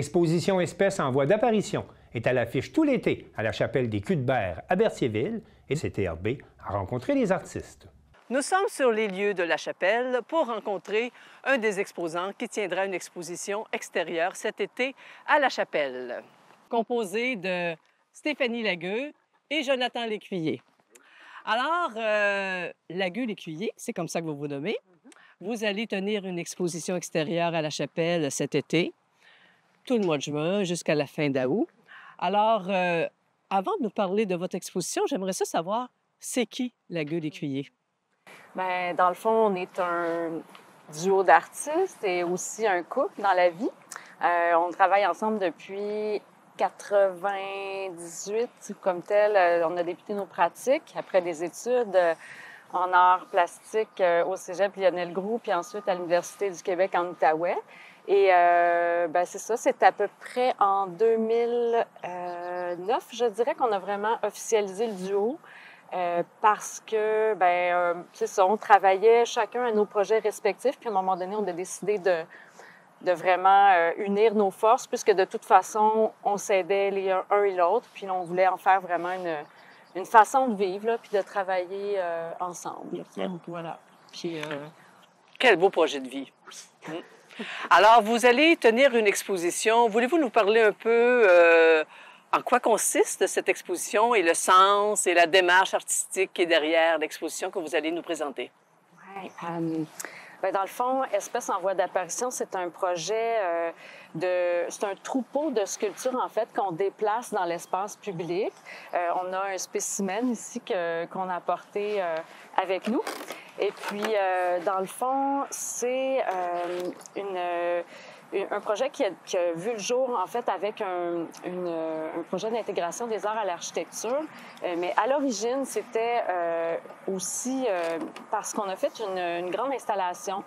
L'exposition Espèces en voie d'apparition est à l'affiche tout l'été à la chapelle des Culs-de-Berre à Berthierville et CTRB a rencontré les artistes. Nous sommes sur les lieux de la chapelle pour rencontrer un des exposants qui tiendra une exposition extérieure cet été à la chapelle, composée de Stéphanie Lagueux et Jonathan Lécuyer. Alors, Lagueux-Lécuyer, c'est comme ça que vous vous nommez. Vous allez tenir une exposition extérieure à la chapelle cet été, tout le mois de juin jusqu'à la fin d'août. Alors, avant de nous parler de votre exposition, j'aimerais ça savoir, c'est qui Lagueux-Lécuyer? Bien, dans le fond, on est un duo d'artistes et aussi un couple dans la vie. On travaille ensemble depuis 98 comme tel. On a débuté nos pratiques après des études en arts plastiques au Cégep Lionel Groulx, puis ensuite à l'Université du Québec en Outaouais. Et ben c'est ça, c'est à peu près en 2009, je dirais, qu'on a vraiment officialisé le duo. Parce que, c'est ça, on travaillait chacun à nos projets respectifs, puis à un moment donné, on a décidé de vraiment unir nos forces, puisque de toute façon, on s'aidait les uns et l'autre, puis on voulait en faire vraiment une façon de vivre, là, puis de travailler ensemble. Donc, voilà. Puis, quel beau projet de vie! Alors, vous allez tenir une exposition. Voulez-vous nous parler un peu en quoi consiste cette exposition et le sens et la démarche artistique qui est derrière l'exposition que vous allez nous présenter? Oui. Dans le fond, Espèces en voie d'apparition, c'est un projet c'est un troupeau de sculptures, en fait, qu'on déplace dans l'espace public. On a un spécimen ici qu'on a apporté avec nous. Et puis, dans le fond, c'est un projet qui a vu le jour, en fait, avec un projet d'intégration des arts à l'architecture. Mais à l'origine, c'était aussi parce qu'on a fait une grande installation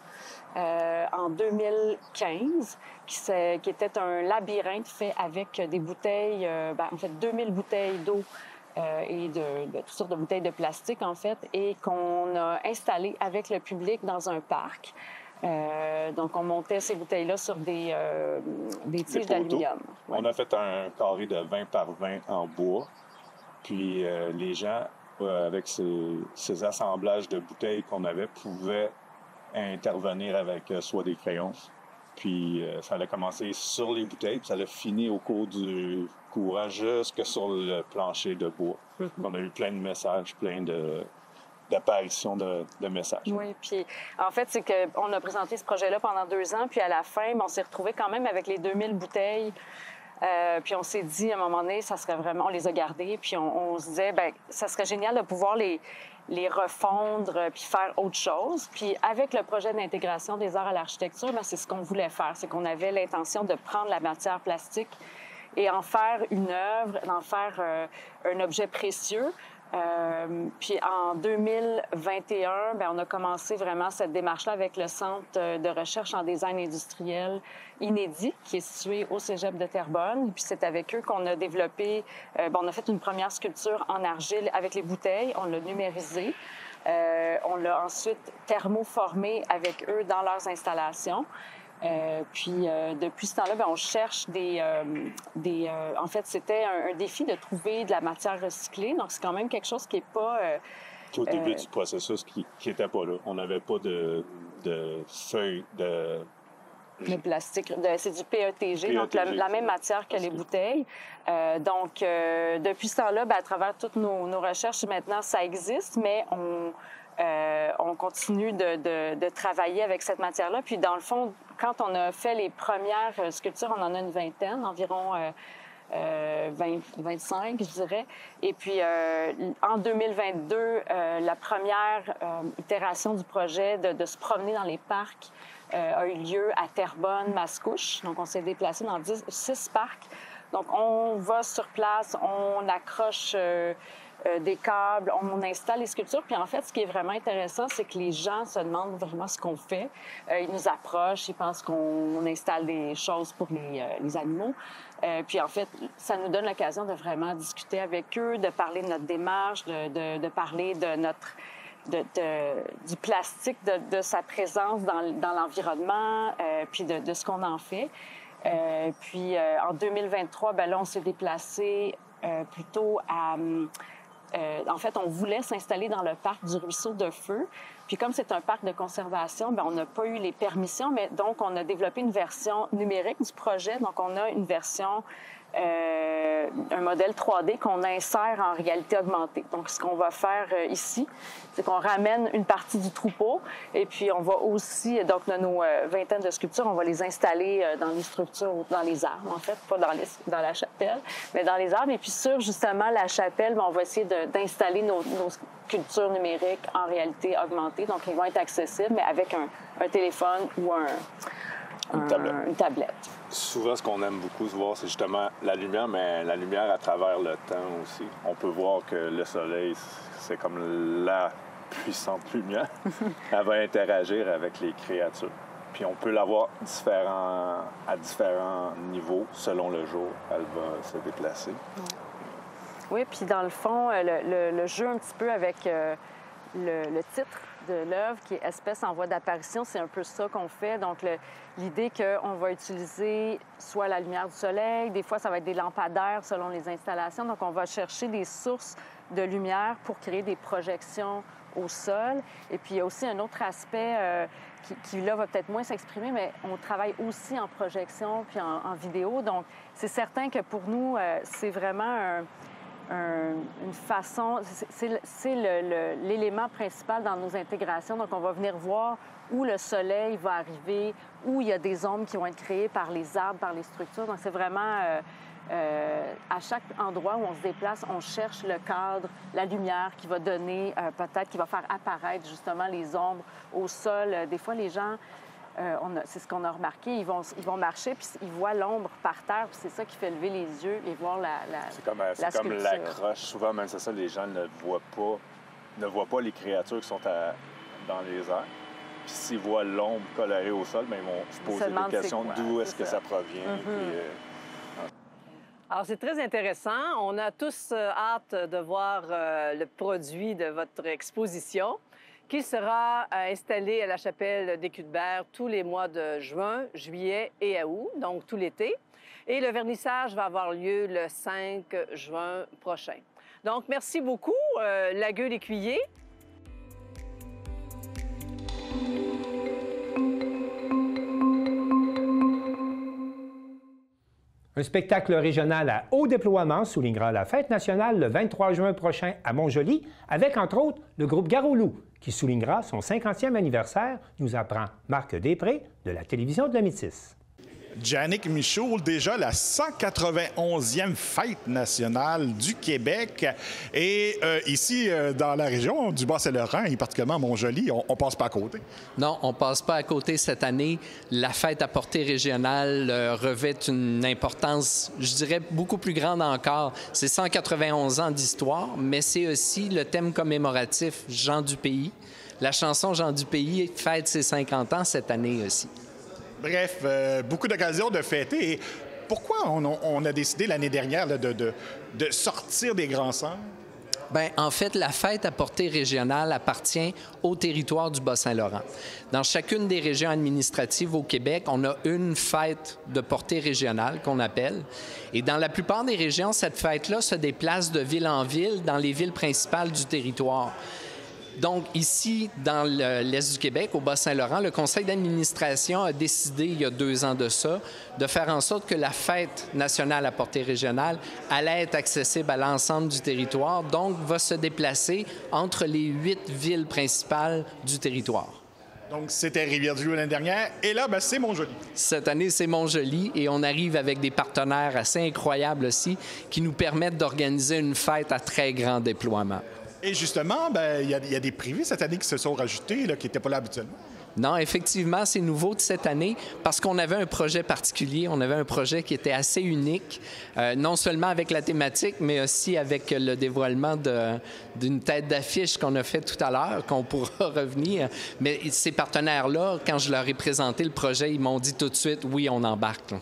en 2015 qui était un labyrinthe fait avec des bouteilles, en fait, 2000 bouteilles d'eau et de toutes sortes de bouteilles de plastique, en fait, et qu'on a installé avec le public dans un parc. Donc, on montait ces bouteilles-là sur des tiges d'aluminium. Ouais. On a fait un carré de 20 par 20 en bois. Puis, les gens, avec ces assemblages de bouteilles qu'on avait, pouvaient intervenir avec soit des crayons. Puis, ça allait commencer sur les bouteilles, puis ça allait finir au cours du courant jusque sur le plancher de bois. On a eu plein de messages, plein d'apparitions de messages. Oui, puis en fait, c'est qu'on a présenté ce projet-là pendant 2 ans, puis à la fin, on s'est retrouvés quand même avec les 2000 bouteilles. Puis on s'est dit, à un moment donné, ça serait vraiment... On les a gardées, puis on se disait, ça serait génial de pouvoir les refondre puis faire autre chose. Puis avec le projet d'intégration des arts à l'architecture, c'est ce qu'on voulait faire. C'est qu'on avait l'intention de prendre la matière plastique et en faire une œuvre, d'en faire un objet précieux. Puis en 2021, on a commencé vraiment cette démarche-là avec le Centre de recherche en design industriel Inédit, qui est situé au Cégep de Terrebonne. Puis c'est avec eux qu'on a développé, on a fait une première sculpture en argile avec les bouteilles, on l'a numérisée. On l'a ensuite thermoformée avec eux dans leurs installations. Puis depuis ce temps-là, on cherche en fait, c'était un défi de trouver de la matière recyclée. Donc, c'est quand même quelque chose qui n'est pas... Au début du processus, qui n'était pas là. On n'avait pas de feuilles de plastique. C'est du PETG, donc la même matière que les bouteilles. Donc, depuis ce temps-là, à travers toutes nos recherches, maintenant, ça existe, mais on continue de travailler avec cette matière-là. Puis, dans le fond, quand on a fait les premières sculptures, on en a une vingtaine, environ 25, je dirais. Et puis, en 2022, la première itération du projet de se promener dans les parcs a eu lieu à Terrebonne, Mascouche. Donc, on s'est déplacé dans 6 parcs. Donc, on va sur place, on accroche des câbles, on installe les sculptures. Puis en fait, ce qui est vraiment intéressant, c'est que les gens se demandent vraiment ce qu'on fait. Ils nous approchent, ils pensent qu'on installe des choses pour les animaux. Puis en fait, ça nous donne l'occasion de vraiment discuter avec eux, de parler de notre démarche, de parler de notre... du plastique, de sa présence dans l'environnement, puis de ce qu'on en fait. Puis en 2023, ben là, on s'est déplacé plutôt à... en fait, on voulait s'installer dans le parc du Ruisseau de Feu. Puis comme c'est un parc de conservation, bien, on n'a pas eu les permissions, mais donc on a développé une version numérique du projet. Donc on a une version, un modèle 3D qu'on insère en réalité augmentée. Donc ce qu'on va faire ici, c'est qu'on ramène une partie du troupeau et puis on va aussi, donc nos vingtaines de sculptures, on va les installer dans les structures, dans les arbres en fait, pas dans la chapelle, mais dans les arbres. Et puis sur justement la chapelle, bien, on va essayer d'installer nos sculptures numériques en réalité augmentée. Donc ils vont être accessibles, mais avec un téléphone ou une tablette. Souvent, ce qu'on aime beaucoup se voir, c'est justement la lumière, mais la lumière à travers le temps aussi. On peut voir que le soleil, c'est comme la puissante lumière. Elle va interagir avec les créatures. Puis on peut l'avoir à différents niveaux selon le jour. Elle va se déplacer. Oui, puis dans le fond, le jeu un petit peu avec le titre de l'œuvre qui est « Espèces en voie d'apparition », c'est un peu ça qu'on fait. Donc, l'idée qu'on va utiliser soit la lumière du soleil, des fois, ça va être des lampadaires selon les installations. Donc, on va chercher des sources de lumière pour créer des projections au sol. Et puis, il y a aussi un autre aspect qui là, va peut-être moins s'exprimer, mais on travaille aussi en projection puis en vidéo. Donc, c'est certain que pour nous, c'est vraiment une façon, c'est l'élément principal dans nos intégrations. Donc, on va venir voir où le soleil va arriver, où il y a des ombres qui vont être créées par les arbres, par les structures. Donc, c'est vraiment à chaque endroit où on se déplace, on cherche le cadre, la lumière qui va donner, peut-être, qui va faire apparaître justement les ombres au sol. Des fois, les gens... c'est ce qu'on a remarqué. Ils vont marcher, puis ils voient l'ombre par terre, puis c'est ça qui fait lever les yeux et voir la C'est comme l'accroche. Souvent, même c'est ça, les gens ne voient pas les créatures qui sont dans les airs. Puis s'ils voient l'ombre colorée au sol, bien, ils vont se poser des questions d'où est-ce que ça provient. Alors, c'est très intéressant. On a tous hâte de voir le produit de votre exposition, qui sera installé à la chapelle des Cuthberts tous les mois de juin, juillet et août, donc tout l'été. Et le vernissage va avoir lieu le 5 juin prochain. Donc, merci beaucoup, Lagueux-L'Écuyer. Un spectacle régional à haut déploiement soulignera la fête nationale le 23 juin prochain à Montjoly, avec entre autres le groupe Garoulou, qui soulignera son 50e anniversaire, nous apprend Marc Després de la télévision de la Métisse. Jannick Michaud, déjà la 191e fête nationale du Québec. Et ici, dans la région du Bas-Saint-Laurent, et particulièrement à Montjoly, on passe pas à côté. Non, on passe pas à côté cette année. La fête à portée régionale revêt une importance, je dirais, beaucoup plus grande encore. C'est 191 ans d'histoire, mais c'est aussi le thème commémoratif Jean du Pays. La chanson Jean du Pays fête ses 50 ans cette année aussi. Bref, beaucoup d'occasions de fêter. Et pourquoi on a décidé l'année dernière là, de sortir des grands centres? Bien, en fait, la fête à portée régionale appartient au territoire du Bas-Saint-Laurent. Dans chacune des régions administratives au Québec, on a une fête de portée régionale qu'on appelle. Et dans la plupart des régions, cette fête-là se déplace de ville en ville, dans les villes principales du territoire. Donc, ici, dans l'Est du Québec, au Bas-Saint-Laurent, le conseil d'administration a décidé, il y a 2 ans de ça, de faire en sorte que la fête nationale à portée régionale allait être accessible à l'ensemble du territoire, donc va se déplacer entre les 8 villes principales du territoire. Donc, c'était Rivière-du-Loup l'année dernière, et là, ben, c'est Montjoly. Cette année, c'est Montjoly, et on arrive avec des partenaires assez incroyables aussi, qui nous permettent d'organiser une fête à très grand déploiement. Et justement, ben, il y a des privés cette année qui se sont rajoutés, là, qui n'étaient pas là habituellement. Non, effectivement, c'est nouveau de cette année parce qu'on avait un projet particulier. On avait un projet qui était assez unique, non seulement avec la thématique, mais aussi avec le dévoilement d'une tête d'affiche qu'on a fait tout à l'heure, qu'on pourra revenir. Mais ces partenaires-là, quand je leur ai présenté le projet, ils m'ont dit tout de suite, oui, on embarque. Là.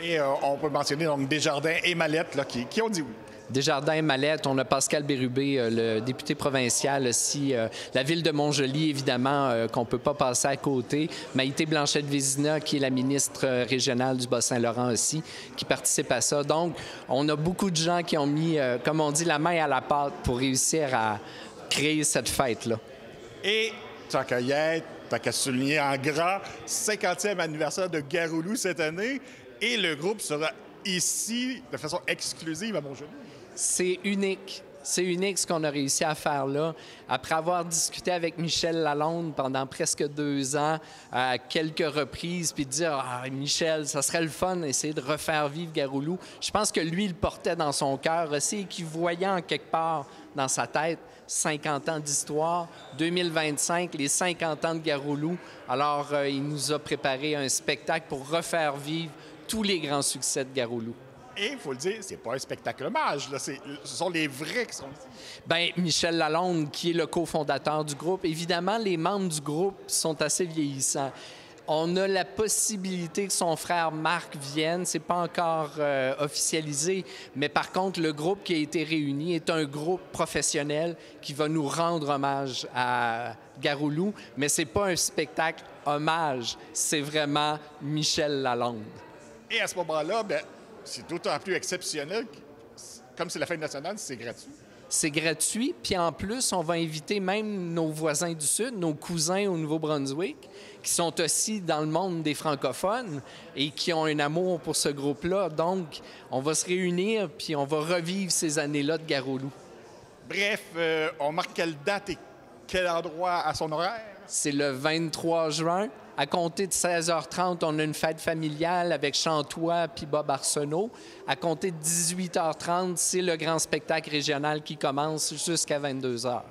Et on peut mentionner donc Desjardins et Mallette là, qui ont dit oui. Desjardins, Mallette, on a Pascal Bérubé, le député provincial aussi, la ville de Montjoly, évidemment, qu'on ne peut pas passer à côté. Maïté Blanchette-Vézina, qui est la ministre régionale du Bas-Saint-Laurent aussi, qui participe à ça. Donc, on a beaucoup de gens qui ont mis, comme on dit, la main à la pâte pour réussir à créer cette fête-là. Et tant qu'à y être, tant qu'à souligner en gras, 50e anniversaire de Garoulou cette année, et le groupe sera ici de façon exclusive à Montjoly. C'est unique. C'est unique ce qu'on a réussi à faire là. Après avoir discuté avec Michel Lalonde pendant presque 2 ans, à quelques reprises, puis de dire « Ah, Michel, ça serait le fun d'essayer de refaire vivre Garoulou », je pense que lui, il le portait dans son cœur aussi et qu'il voyait en quelque part dans sa tête 50 ans d'histoire, 2025, les 50 ans de Garoulou. Alors, il nous a préparé un spectacle pour refaire vivre tous les grands succès de Garoulou. Et il faut le dire, c'est pas un spectacle hommage, là. Ce sont les vrais qui sont ici. Bien, Michel Lalonde, qui est le cofondateur du groupe, évidemment, les membres du groupe sont assez vieillissants. On a la possibilité que son frère Marc vienne. C'est pas encore officialisé, mais par contre, le groupe qui a été réuni est un groupe professionnel qui va nous rendre hommage à Garoulou, mais c'est pas un spectacle hommage, c'est vraiment Michel Lalonde. Et à ce moment-là, bien, c'est d'autant plus exceptionnel, comme c'est la fête nationale, c'est gratuit. C'est gratuit, puis en plus, on va inviter même nos voisins du Sud, nos cousins au Nouveau-Brunswick, qui sont aussi dans le monde des francophones et qui ont un amour pour ce groupe-là. Donc, on va se réunir, puis on va revivre ces années-là de Garoulou. Bref, on marque quelle date et quel endroit à son horaire? C'est le 23 juin. À compter de 16h30, on a une fête familiale avec Chantois puis Bob Arsenault. À compter de 18h30, c'est le grand spectacle régional qui commence jusqu'à 22h.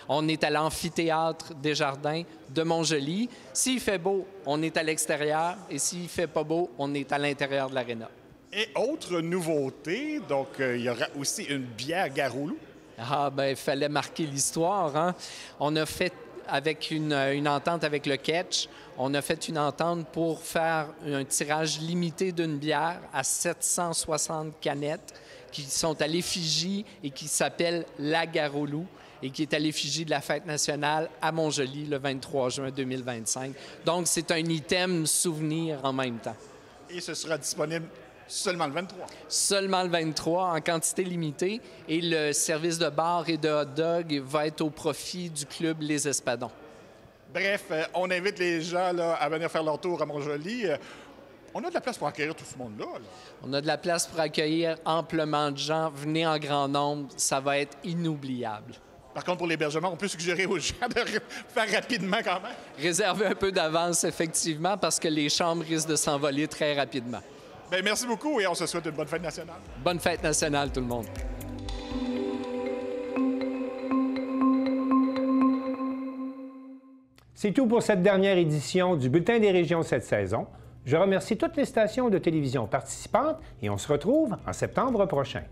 On est à l'amphithéâtre Desjardins de Montjoly. S'il fait beau, on est à l'extérieur. Et s'il fait pas beau, on est à l'intérieur de l'aréna. Et autre nouveauté, donc il y aura aussi une bière Garoulou. Ah, bien, il fallait marquer l'histoire, hein? On a fait avec une entente avec le Ketch, on a fait une entente pour faire un tirage limité d'une bière à 760 canettes qui sont à l'effigie et qui s'appelle la Garoulou et qui est à l'effigie de la fête nationale à Montjoly le 23 juin 2025. Donc, c'est un item souvenir en même temps. Et ce sera disponible seulement le 23? Seulement le 23, en quantité limitée. Et le service de bar et de hot dog va être au profit du club Les Espadons. Bref, on invite les gens là, à venir faire leur tour à Montjoly. On a de la place pour accueillir tout ce monde-là. On a de la place pour accueillir amplement de gens. Venez en grand nombre, ça va être inoubliable. Par contre, pour l'hébergement, on peut suggérer aux gens de faire rapidement quand même. Réserver un peu d'avance, effectivement, parce que les chambres risquent de s'envoler très rapidement. Bien, merci beaucoup et on se souhaite une bonne fête nationale. Bonne fête nationale, tout le monde. C'est tout pour cette dernière édition du Bulletin des régions cette saison. Je remercie toutes les stations de télévision participantes et on se retrouve en septembre prochain.